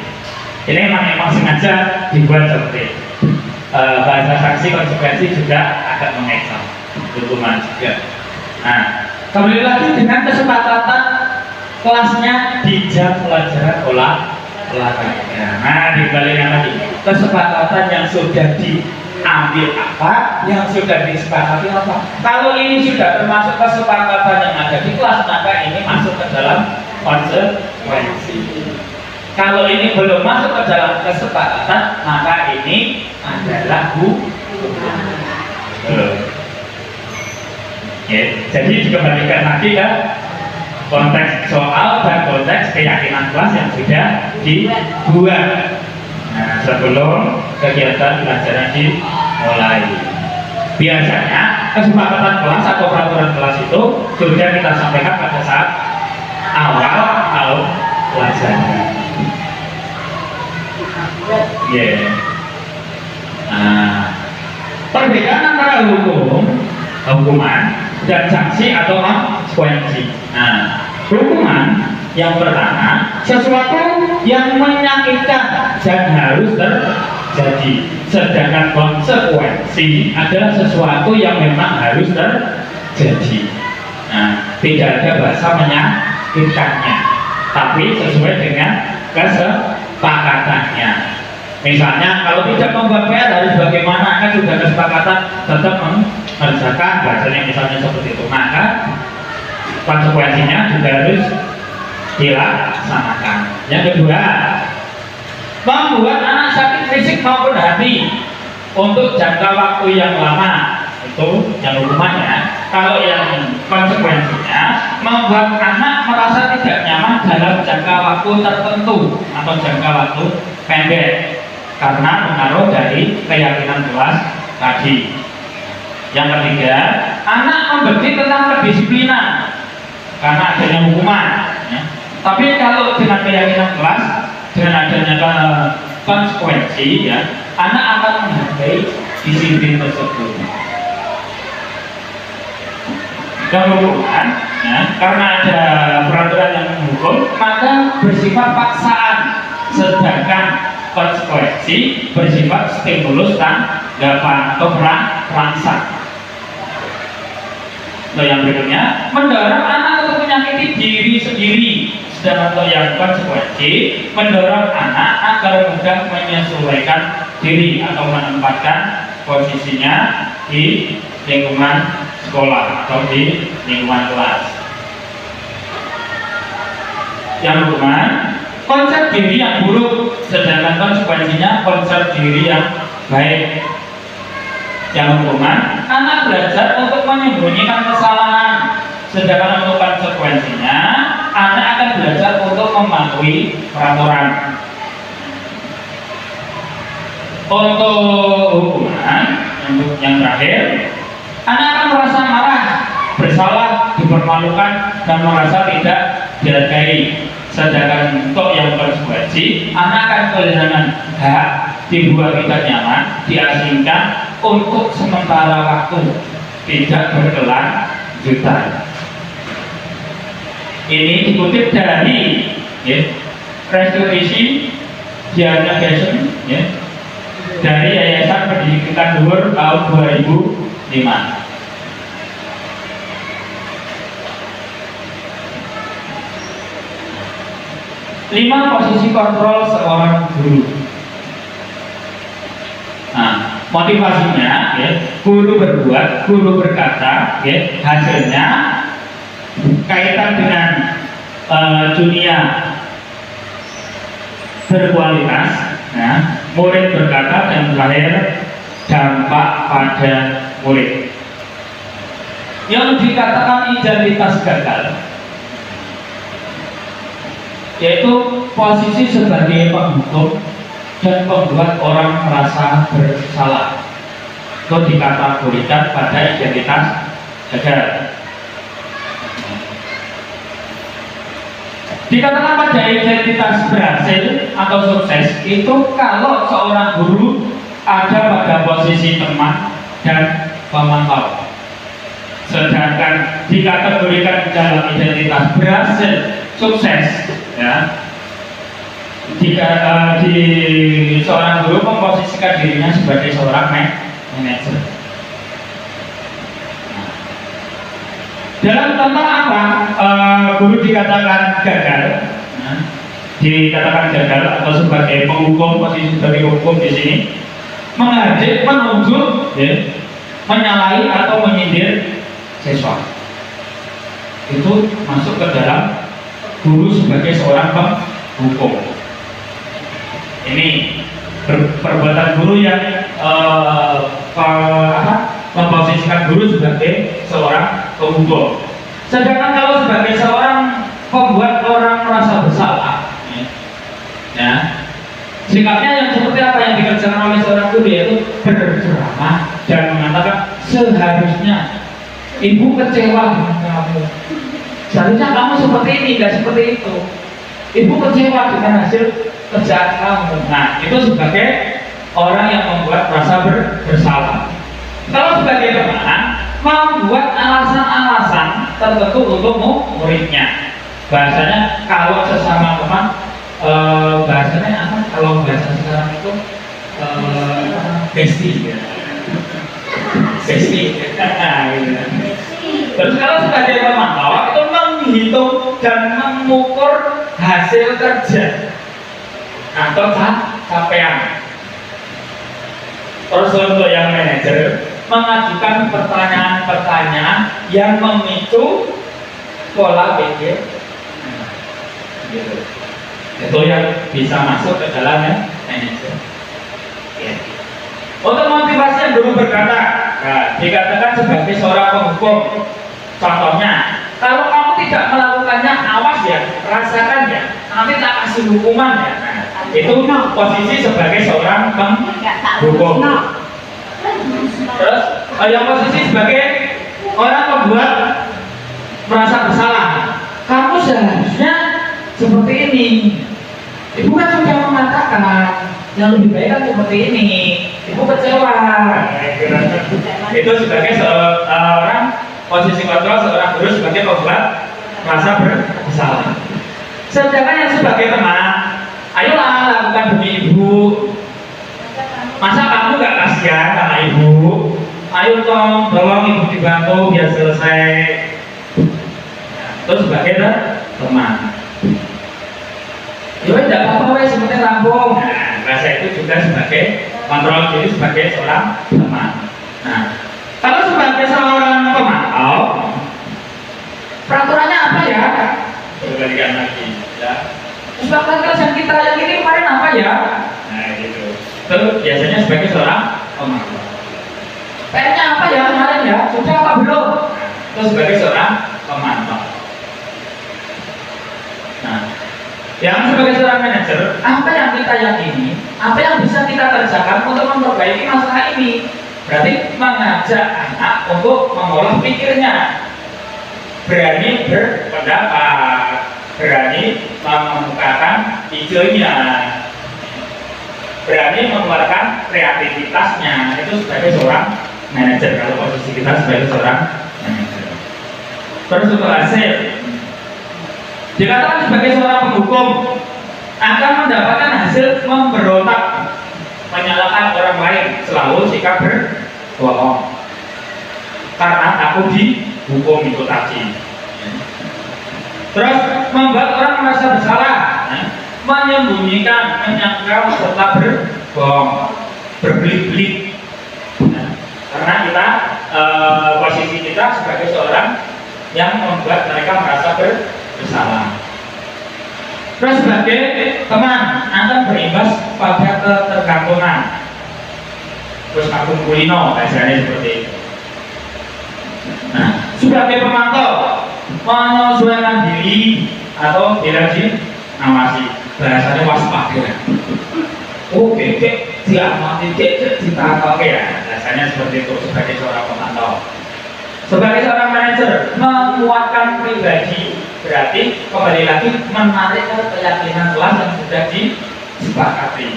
Ini memang sengaja dibuat seperti bahasa sanksi konsekuensi juga agak mengeksal hukuman juga. Nah, kembali lagi dengan kesepakatan kelasnya di jam pelajaran olahraga. Nah, dikembalikan lagi kesepakatan yang sudah diambil apa, yang sudah disepakati apa. Kalau ini sudah termasuk kesepakatan yang ada di kelas, maka ini masuk ke dalam konsekuensi. Kalau ini belum masuk ke dalam kesepakatan, maka ini adalah hukuman. Jadi dikembalikan lagi ke konteks soal dan konteks keyakinan kelas yang sudah dibuat. Nah, sebelum kegiatan pelajaran dimulai. Biasanya kesepakatan kelas atau peraturan kelas itu sudah kita sampaikan pada saat awal pelajaran. Nah, perbedaan antara hukuman dan sanksi atau konsekuensi. Nah, hukuman yang pertama sesuatu yang menyakitkan dan harus terjadi, sedangkan konsekuensi adalah sesuatu yang memang harus terjadi. Nah, tidak ada bahasa menyakitkannya, tapi sesuai dengan kesepakatannya. Misalnya kalau tidak membuat PR harus bagaimana, kan sudah kesepakatan tetap mengerjakan, bahasanya misalnya seperti itu, maka konsekuensinya juga harus dilaksanakan. Yang kedua, membuat anak sakit fisik maupun hati untuk jangka waktu yang lama, itu yang hukumannya. Kalau yang konsekuensinya membuat anak merasa tidak nyaman dalam jangka waktu tertentu atau jangka waktu pendek karena pengaruh dari keyakinan kelas tadi. Yang ketiga, anak membenci tentang kedisiplinan karena adanya hukuman ya. Tapi kalau dengan keyakinan kelas, dengan adanya konsekuensi ya, anak akan menghargai disiplin tersebut. Dan hukuman ya, karena ada peraturan yang menghukum, maka bersifat paksaan, sedangkan konsekuensi bersifat stimulus tanggapan atau perangsang. Nah, yang berikutnya, mendorong anak untuk menyakiti diri sendiri, sedangkan untuk yang konsekuensi mendorong anak agar mudah menyesuaikan diri atau menempatkan posisinya di lingkungan sekolah atau di lingkungan kelas. Yang hukuman, konsep diri yang buruk, sedangkan konsekuensinya konsep diri yang baik. Yang hukuman, anak belajar untuk menyembunyikan kesalahan, sedangkan untuk konsekuensinya anak akan belajar untuk mematuhi peraturan. Untuk hukuman yang terakhir, anak akan merasa marah, bersalah, dipermalukan, dan merasa tidak dihargai. Sedangkan untuk yang konsekuensi, anak akan kehilangan hak, dibuat tidak nyaman, diasingkan untuk sementara waktu, tidak berkelanjutan. Ini dikutip dari Restoration Diagnostics dari Yayasan Pendidikan Luhur tahun 2005. Lima posisi kontrol seorang guru. Nah, motivasinya, guru berbuat, guru berkata, hasilnya kaitan dengan dunia berkualitas, murid berkata dan terakhir dampak pada murid. Yang dikatakan identitas gagal, yaitu posisi sebagai penghukum dan membuat orang merasa bersalah, itu dikategorikan pada identitas gagal. Dikatakan pada identitas berhasil atau sukses itu kalau seorang guru ada pada posisi teman dan pemantau. Sedangkan dikategorikan dalam identitas berhasil sukses, jika di seorang guru memposisikan dirinya sebagai seorang manajer. Dalam tentang apa guru dikatakan gagal? Dikatakan gagal atau sebagai penghukum, posisi sebagai penghukum di sini mengajak, menunjuk, menyalahi atau menyindir siswa. Itu masuk ke dalam guru sebagai seorang penghukum. Ini perbuatan guru yang memposisikan guru sebagai seorang penghukum. Sedangkan kalau sebagai seorang pembuat orang merasa bersalah, sikapnya yang seperti apa yang dikerjakan oleh seorang guru, yaitu berceramah dan mengatakan seharusnya ibu kecewa dengan kamu, seharusnya kamu seperti ini, tidak seperti itu. Ibu kecewa dengan hasil kerjaan kamu. Nah, itu sebagai orang yang membuat merasa bersalah. Kalau sebagai teman, membuat alasan-alasan tertentu untuk muridnya. Bahasanya kalau sesama teman, bahasanya apa? Kalau bahasa sekarang itu bestie. Terus kalau sebagai pemantau itu menghitung dan mengukur hasil kerja atau capaian. Terus untuk yang manajer mengajukan pertanyaan-pertanyaan yang memicu pola pikir. Itu yang bisa masuk ke dalam manajer. Untuk motivasi yang dulu berkata, dikatakan sebagai seorang penghukum. Contohnya, kalau kamu tidak melakukannya, awas ya, rasakan ya, nanti tak kasih hukuman ya. Itu posisi sebagai seorang penghukum. Terus yang posisi sebagai orang pembuat merasa bersalah, kamu seharusnya seperti ini. Ibu kan sudah mengatakan yang lebih baik kan seperti ini. Ibu kecewa. Itu sebagai seorang posisi kontrol, seorang guru sebagai pembuat merasa bersalah. Sedangkan yang sebagai teman, ayolah lakukan demi ibu. Masa kamu gak kasihan sama ibu? Ayo tolong ibu dibantu biar selesai. Itu sebagai teman. Ya tidak apa-apa, seperti rampung. Nah, bahasa itu juga sebagai kontrol diri sebagai seorang teman. Nah, kalau sebagai seorang pemantau, peraturannya apa ya? Kembalikan lagi, ya. Kesepakatan kerjaan kita yang ini kemarin apa ya? Nah, gitu. Itu biasanya sebagai seorang pemantau. PR-nya apa ya kemarin ya? Sudah apa belum? Itu sebagai seorang pemantau. Nah, yang sebagai seorang manajer, apa yang kita yakini, apa yang bisa kita kerjakan untuk memperbaiki masalah ini? Berarti mengajak anak untuk mengolah pikirnya, berani berpendapat, berani mengemukakan idenya, berani mengeluarkan kreativitasnya. Itu sebagai seorang manajer, kalau posisi kita sebagai seorang manajer. Terus untuk hasil, dikatakan sebagai seorang penghukum akan mendapatkan hasil memberontak, menyalahkan orang lain, selalu sikap berbohong karena takut dihukum itu tadi. Terus membuat orang merasa bersalah, menyembunyikan, menyangkal serta berbohong, berbelit-belit. Karena kita posisi kita sebagai seorang yang membuat mereka merasa bersalah. Terus sebagai teman akan berimbas pada ketergantungan. Terus kagum kulino, biasanya seperti itu. Nah, sebagai pemantau, menyesuaikan diri atau dirajin awasi, bahasanya waspada. Oh, bebek diamati, cek ditangkap ya. Rasanya seperti itu sebagai seorang pemantau. Sebagai seorang manajer, menguatkan pribadi berarti kembali lagi menarik ke keyakinan kelas yang sudah disepakati.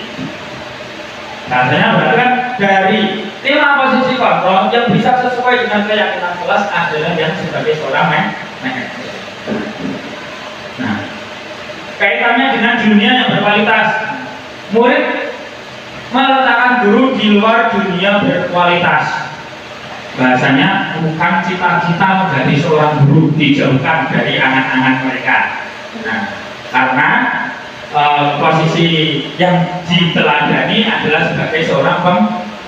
Rasanya berarti kan dari 5 posisi kontrol yang bisa sesuai dengan keyakinan kelas adalah yang sebagai seorang manajer. Nah, kaitannya dengan dunia yang berkualitas. Murid meletakkan guru di luar dunia berkualitas. Bahasanya bukan cita-cita menjadi seorang guru, dijauhkan dari angan-angan mereka. Nah, karena posisi yang diteladani adalah sebagai seorang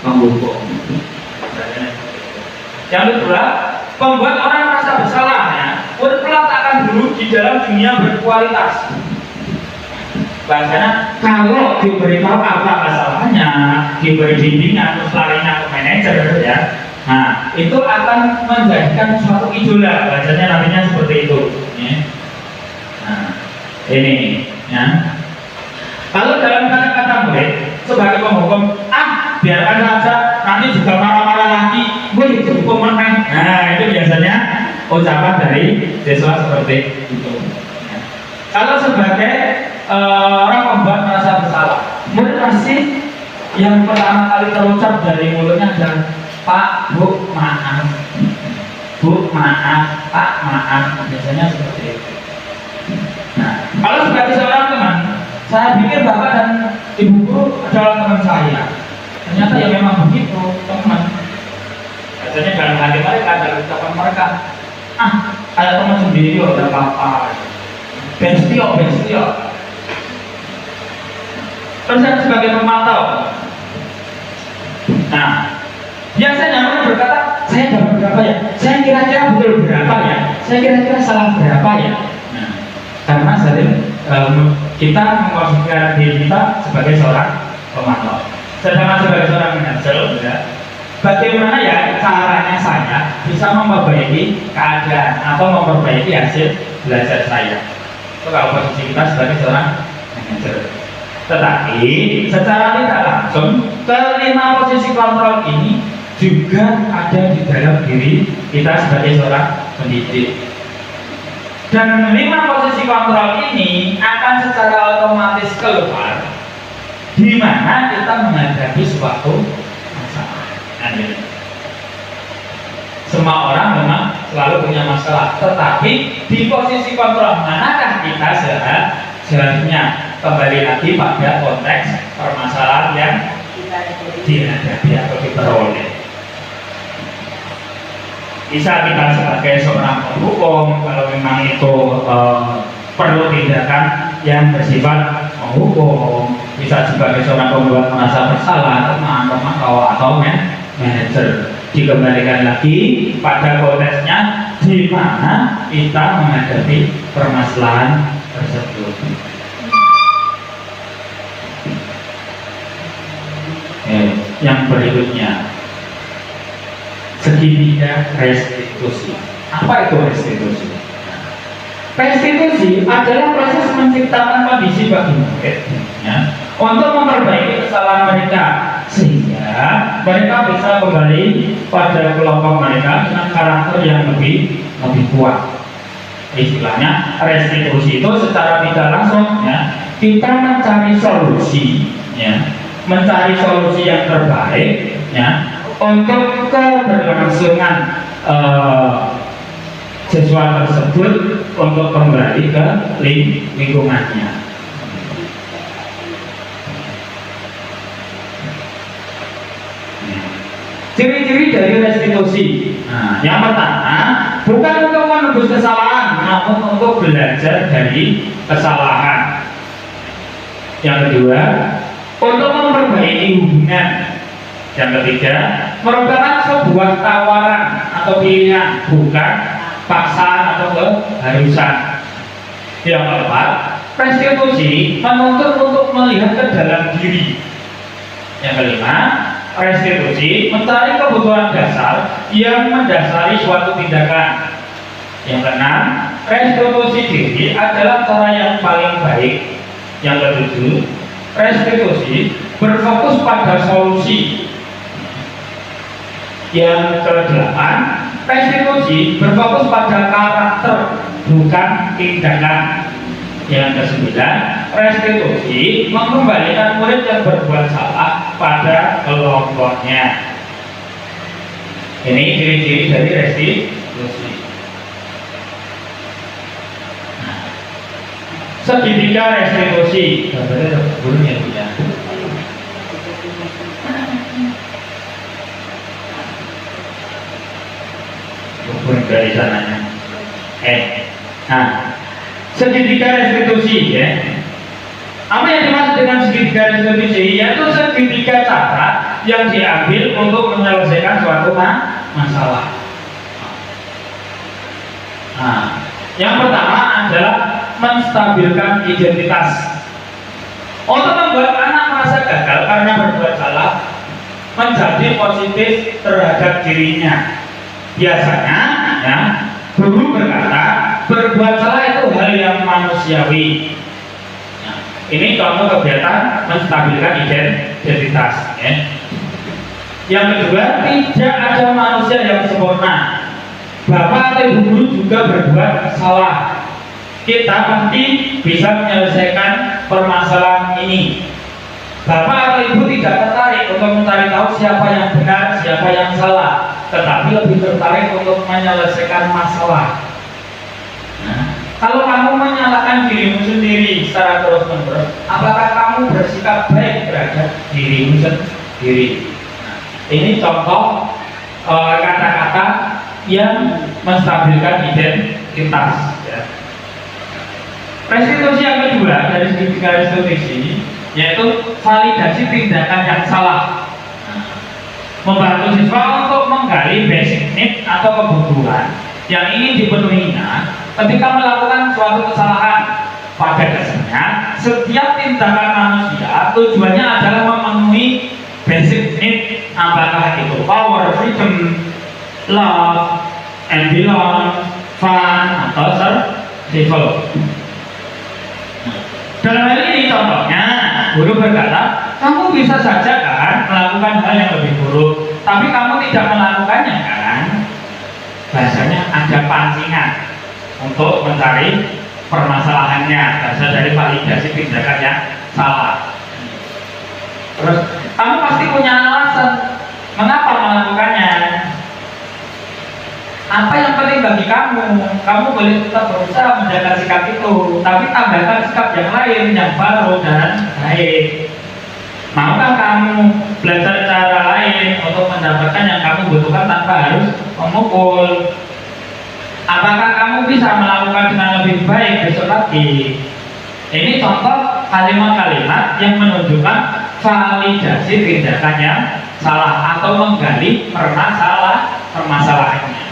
penghukum. Yang kedua, membuat orang merasa bersalah. Ya, meletakkan guru di dalam dunia berkualitas. Bahasanya kalau diberitahu apa kesalahannya, diberi bimbingan terus larinya ke manajer ya, nah itu akan menjadikan suatu idola. Bahasanya namanya seperti itu ya. Nah ini ya, kalau dalam kata-kata murid sebagai penghukum, biarkan saja, nanti juga marah-marah lagi, gue hukum menang. Nah itu biasanya ucapan dari siswa seperti itu ya. Kalau sebagai orang membuat merasa bersalah, murid pasti yang pertama kali terucap dari mulutnya adalah Pak, Bu, maaf. Bu, maaf. Pak, maaf. Biasanya seperti itu. Nah, kalau sebagai seorang teman, saya pikir Bapak dan Ibu Guru adalah teman saya. Ternyata ya memang begitu, teman. Biasanya dalam hati mereka, dalam ucapan mereka, kayak teman sendiri, udah apa-apa. Bestio. Terus yang sebagai pemantau. Nah, biasanya mereka berkata, saya dapat berapa ya? Saya kira-kira betul berapa ya? Saya kira-kira salah berapa ya? Nah, karena sering kita memposisikan diri kita sebagai seorang pemantau. Sedangkan sebagai seorang manajer, ya, bagaimana ya caranya saya bisa memperbaiki keadaan atau memperbaiki hasil belajar saya? Itu kalau posisi kita sebagai seorang manajer. Tetapi secara tidak langsung kelima posisi kontrol ini juga ada di dalam diri kita sebagai seorang pendidik. Dan 5 posisi kontrol ini akan secara otomatis keluar di mana kita menghadapi suatu masalah. Semua orang memang selalu punya masalah, tetapi di posisi kontrol manakah kita seharusnya kembali lagi pada konteks permasalahan yang dihadapi atau diperoleh. Bisa kita sebagai seorang penghukum kalau memang itu perlu tindakan yang bersifat menghukum, bisa sebagai seorang pembuat merasa bersalah, teman-teman atau manajer. Dikembalikan lagi pada konteksnya di mana kita menghadapi permasalahan tersebut. Yang berikutnya, segitiga restitusi. Apa itu restitusi? Restitusi adalah proses menciptakan kondisi bagi murid ya, untuk memperbaiki kesalahan mereka sehingga mereka bisa kembali pada kelompok mereka dengan karakter yang lebih kuat. Istilahnya restitusi itu secara tidak langsung ya, kita mencari solusi ya, mencari solusi yang terbaik ya, untuk keberlangsungan siswa tersebut untuk kembali ke lingkungannya. Ciri-ciri dari restitusi. Nah, yang pertama, bukan untuk menebus kesalahan, namun untuk belajar dari kesalahan. Yang kedua, untuk memperbaiki hubungan. Yang ketiga, merupakan sebuah tawaran atau pilihan, bukan paksaan atau keharusan. Yang keempat, restitusi menuntut untuk melihat ke dalam diri. Yang kelima, restitusi mencari kebutuhan dasar yang mendasari suatu tindakan. Yang keenam, restitusi diri adalah cara yang paling baik. Yang ketujuh, restitusi berfokus pada solusi. Yang kedelapan, restitusi berfokus pada karakter, bukan tindakan. Yang kesembilan, restitusi mengembalikan murid yang berbuat salah pada kelompoknya. Ini ciri-ciri dari restitusi. Segitiga restitusi. Burungnya ya. Burung dari sananya. Nah, segitiga restitusi ya. Apa yang dimaksud dengan segitiga restitusi? Yaitu segitiga cara yang diambil untuk menyelesaikan suatu masalah. Nah, yang pertama adalah menstabilkan identitas. Untuk membuat anak merasa gagal karena berbuat salah, menjadi positif terhadap dirinya. Biasanya, ya, guru berkata, berbuat salah itu hal yang manusiawi. Nah, ini contoh kegiatan menstabilkan identitas. Ya. Yang kedua, tidak ada manusia yang sempurna. Bapak atau ibu guru juga berbuat salah. Kita pasti bisa menyelesaikan permasalahan ini. Bapak atau ibu tidak tertarik untuk mencari tahu siapa yang benar, siapa yang salah, tetapi lebih tertarik untuk menyelesaikan masalah. Nah, kalau kamu menyalahkan dirimu sendiri secara terus-menerus, apakah kamu bersikap baik terhadap dirimu sendiri? Nah, ini contoh kata-kata yang menstabilkan identitas. Ya. Restitusi yang kedua dari segitiga restitusi yaitu validasi tindakan yang salah. Membantu siswa untuk menggali basic need atau kebutuhan yang ingin dipenuhinya ketika melakukan suatu kesalahan. Pada dasarnya, setiap tindakan manusia tujuannya adalah memenuhi basic need, apakah itu power, freedom, love, and belong, fun, atau survival. Dalam hal ini contohnya, guru berkata, kamu bisa saja kan melakukan hal yang lebih buruk, tapi kamu tidak melakukannya kan? Bahasanya ada pancingan untuk mencari permasalahannya, bahasa dari validasi tindakan yang salah. Terus, kamu pasti punya alasan mengapa melakukannya. Apa yang penting bagi kamu? Kamu boleh tetap berusaha menjaga sikap itu, tapi tambahkan sikap yang lain, yang baru dan baik. Maukah kamu belajar cara lain untuk mendapatkan yang kamu butuhkan tanpa harus memukul? Apakah kamu bisa melakukan dengan lebih baik besok lagi? Ini contoh kalimat-kalimat yang menunjukkan validasi tindakan yang salah atau menggali permasalahannya.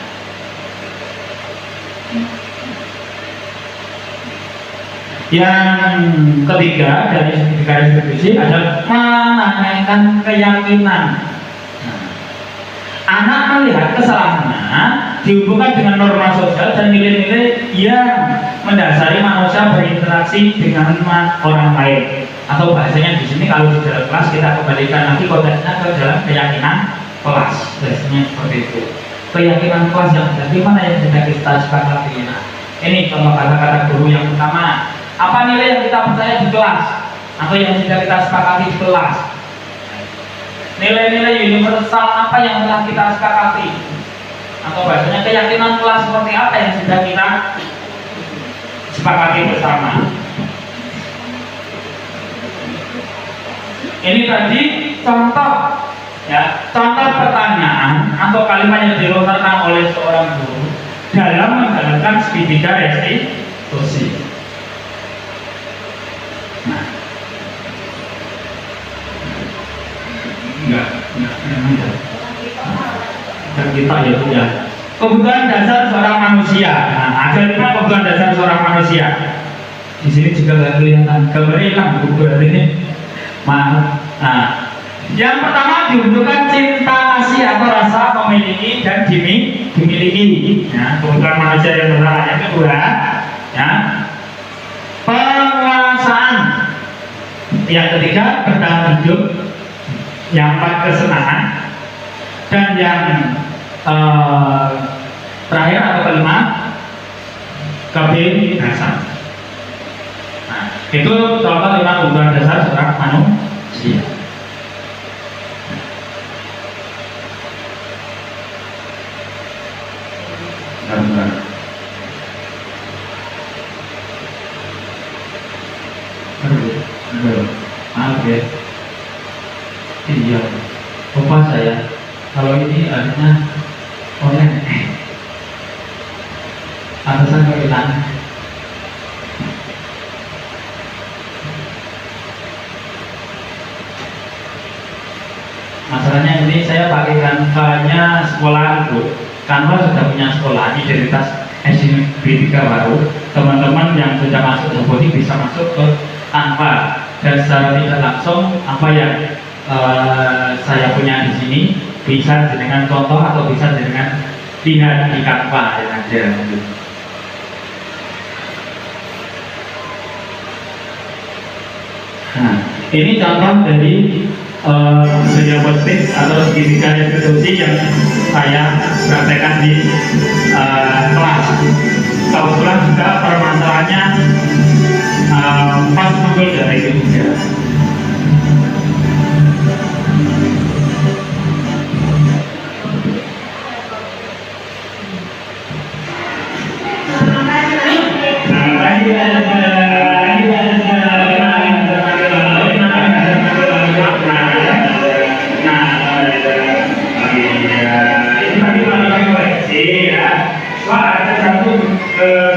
Yang ketiga dari segitiga restitusi adalah menanyakan keyakinan. Anak melihat kesalahannya dihubungkan dengan norma sosial dan nilai-nilai yang mendasari manusia berinteraksi dengan orang lain. Atau bahasanya di sini kalau di dalam kelas kita kembalikan lagi konteksnya ke dalam keyakinan kelas. Biasanya seperti itu. Keyakinan kelas yang bagaimana yang sudah kita sepakati. Nah, ini contoh kata-kata guru yang pertama. Apa nilai yang kita percaya di kelas atau yang sudah kita sepakati di kelas? Nilai-nilai universal apa yang telah kita sepakati? atau bahasanya keyakinan telah seperti apa yang sudah kita sepakati bersama. Ini tadi contoh ya, contoh pertanyaan atau kalimat yang dilontarkan oleh seorang guru dalam menjalankan segitiga restitusi. Nah, enggak. Dan kita ya. Kebutuhan dasar seorang manusia. Nah, ada 5 kebutuhan dasar seorang manusia. Di sini juga nggak kelihatan gambarnya hilang buku ini. Maaf. Nah, yang pertama dibutuhkan cinta kasih atau rasa memiliki dan dimiliki. Nah, kebutuhan manusia yang pertama. Yang kedua, ya, penguasaan. Yang ketiga, bertahan hidup. Yang empat, kesenangan. Dan yang terakhir atau kelima, kebebasan. Nah, itu contoh 5 kebutuhan dasar seorang manusia. Bentar. Aduh, maaf ya. Iya, lupa saya. Kalau ini harusnya online. Atasan kehilangan. Masalahnya ini saya pakai Canva-nya sekolah itu. Canva sudah punya sekolah identitas SDB 3 baru. Teman-teman yang sudah masuk Jabodi bisa masuk ke Canva, dan secara tidak langsung apa yang saya punya di sini bisa dengan contoh atau bisa dengan lihat di Canva yang ada. Nah, ini contoh dari media positif atau segitiga restitusi yang saya praktekkan di kelas. Kebetulan juga permasalahannya pas muncul dari itu juga.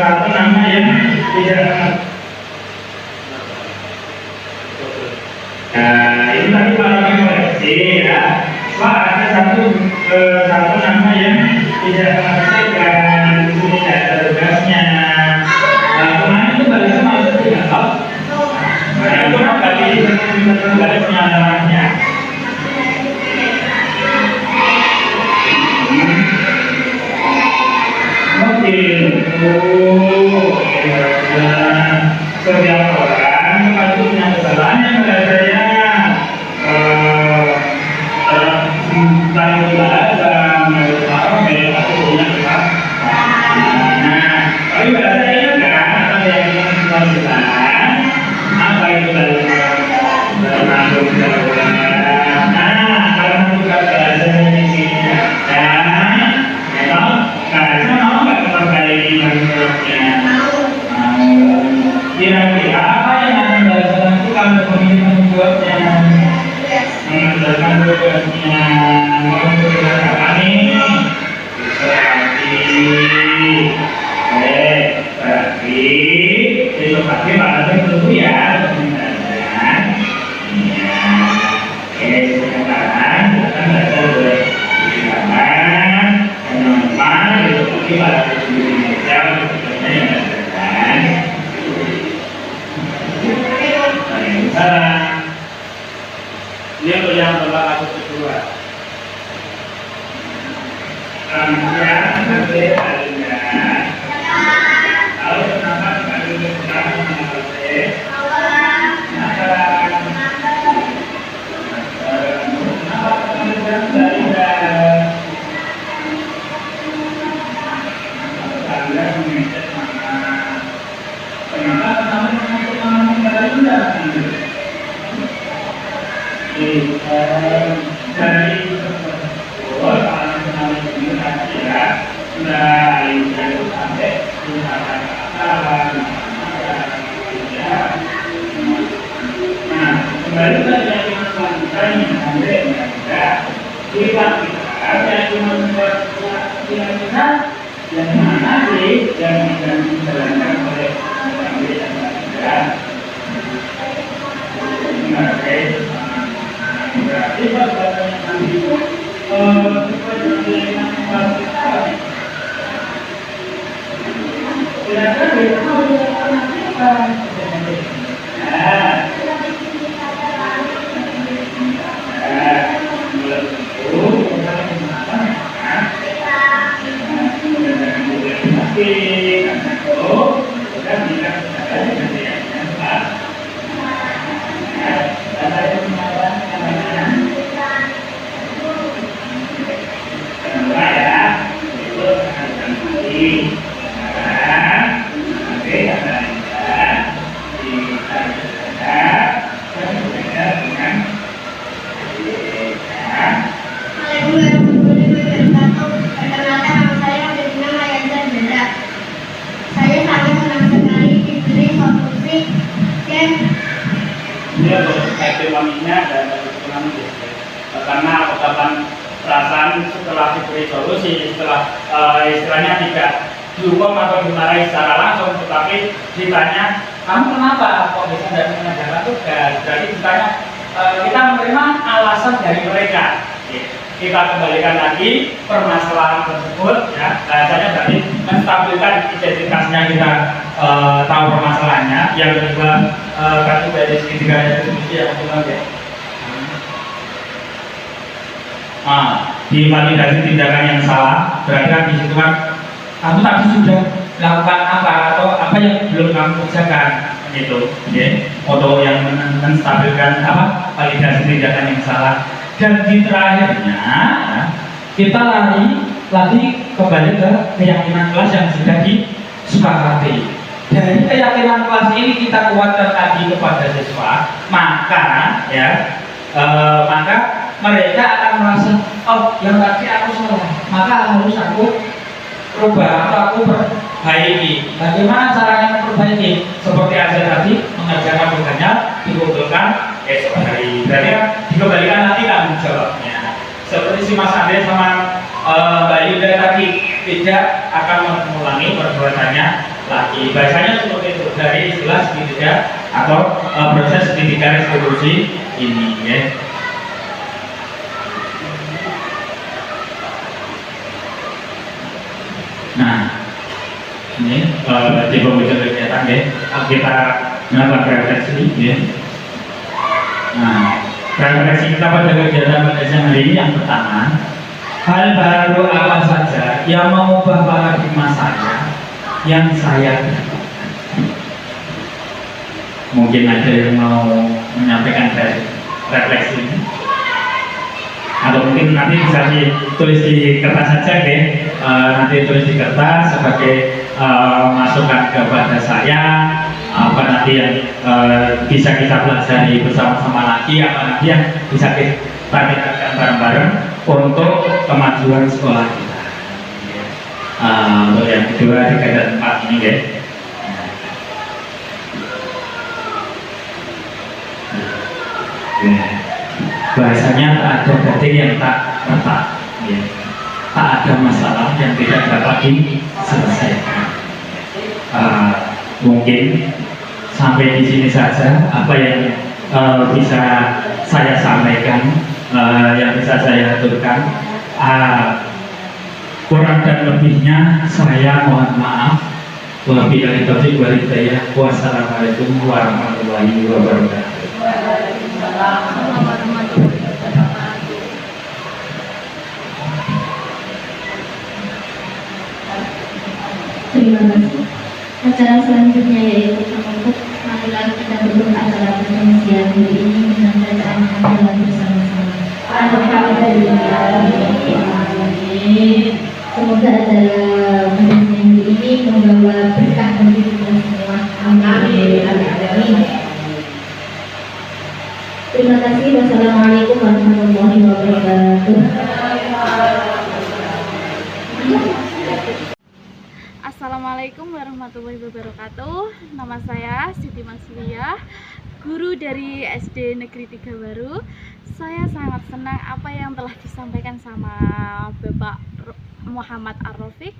Satu nama yang tidak. Nah, itu tadi kalau koreksi ya. Pak, ada satu nama yang tidak menghasilkan, itu tidak ada tugasnya. Nah, kemarin itu barisnya masuk tidak tahu. Nah, itu kan barisnya namanya. Setiap orang pasti punya kesalahan yang biasanya saling bahasa menurut orang pasti punya kesalahan. Nah, tapi bahasanya kan ada yang kesalahan. Apa itu termasuk kesalahan? Nah, kalau juga bahasanya di sini kira-kira apa yang akan dilakukan itu kalau pemilih membuatnya mengerjakan tugasnya mengerjakan apa nih? Berarti besok pagi bakal dulu ya sebenarnya. Sekarang kita baca dulu silakan teman-teman besok pagi bakal dulu meja tugasnya yang kerjakan. Dia yang telah aku kedua. Kemudian sebenarnya kalau kenapa kali ini kita mengalami dari Nah, ini sampai gunakan kata. Nah, kembali ke keyakinan selanjutnya yang sampai kita keyakinan keyakinan yang mana sih yang dijalankan oleh berarti pada nanti karena ungkapan perasaan setelah diberi solusi, setelah istilahnya tidak dihukum atau dimarahi secara langsung, tetapi ditanya, kamu kenapa kok bisa tidak mengerjakan tugas? Jadi ditanya, kita menerima alasan dari mereka. Kita kembalikan lagi permasalahan tersebut, ya, bahasanya berarti menstabilkan identitasnya, kita tahu permasalahannya. Yang kedua, kartu dari segitiga diskusi yang kedua, ya. Divalidasi tindakan yang salah, berarti kan di situ kan kamu tadi sudah melakukan apa atau apa yang belum kamu kerjakan, gitu, ya. Atau yang menstabilkan apa validasi tindakan yang salah. Dan di terakhirnya kita lagi kembali ke keyakinan kelas yang sudah disepakati. Dari keyakinan kelas ini kita kuatkan tadi kepada siswa, maka ya maka mereka akan merasa, oh yang tadi aku salah, maka harus aku rubah atau aku perbaiki. Bagaimana caranya memperbaiki? Seperti aja tadi, mengerjakan tugasnya, dikumpulkan esok hari. Berarti kan dikembalikan nanti tanggung jawabnya. Seperti si Mas Andre sama Mbak Yuda tadi, tidak akan mengulangi perbuatannya lagi. Bahasanya seperti itu, dari istilah segitiga atau proses segitiga resolusi ini, ya. Nah, ini di pembaca kegiatan, ya, kita melakukan refleksi, ya. Nah, refleksi kita pada kegiatan pada siang hari ini yang pertama, hal baru apa saja yang mengubah paradigma saya yang saya mungkin ada yang mau menyampaikan refleksi ini, atau mungkin nanti bisa ditulis di kertas saja, deh. Nanti tulis di kertas sebagai masukan kepada saya, apa nanti yang bisa kita pelajari bersama-sama lagi, apa nanti yang bisa kita tingkatkan bareng-bareng untuk kemajuan sekolah kita. Untuk yang kedua, 3 dan 4 ini, guys. Bahasanya tak ada batin yang tak retak, ya. Tak ada masalah yang tidak dapat diselesaikan. Mungkin sampai di sini saja apa yang bisa saya sampaikan, yang bisa saya aturkan. Kurang dan lebihnya saya mohon maaf. Wabillahi taufiq wal hidayah. Wassalamualaikum warahmatullahi wabarakatuh. Terima kasih. Acara selanjutnya yaitu penutup. Marilah kita berdoa acara perselisihan hari ini dengan bacaan hamdalah bersama-sama. Semoga acara perselisihan hari ini membawa berkah bagi kita semua. Amin. Terima kasih. Wassalamualaikum warahmatullahi wabarakatuh. Assalamualaikum warahmatullahi wabarakatuh. Nama saya Siti Masliah, guru dari SD Negeri 3 Baru. Saya sangat senang apa yang telah disampaikan sama Bapak Muhammad Ar-Rafiq.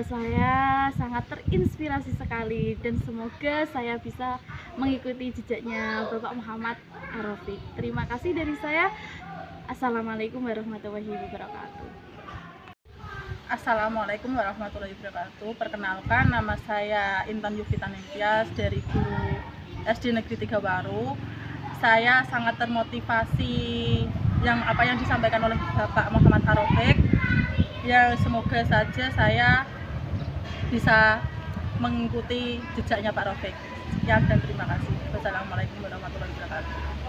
Saya sangat terinspirasi sekali dan semoga saya bisa mengikuti jejaknya Bapak Muhammad Ar-Rafiq. Terima kasih dari saya. Assalamualaikum warahmatullahi wabarakatuh. Assalamualaikum warahmatullahi wabarakatuh. Perkenalkan, nama saya Intan Yuvita Nengtyas dari guru SD Negeri 3 Baru. Saya sangat termotivasi apa yang disampaikan oleh Bapak Muhammad Ar-Rafiq. Ya, semoga saja saya bisa mengikuti jejaknya Pak Rafiq. Sekian dan terima kasih. Wassalamualaikum warahmatullahi wabarakatuh.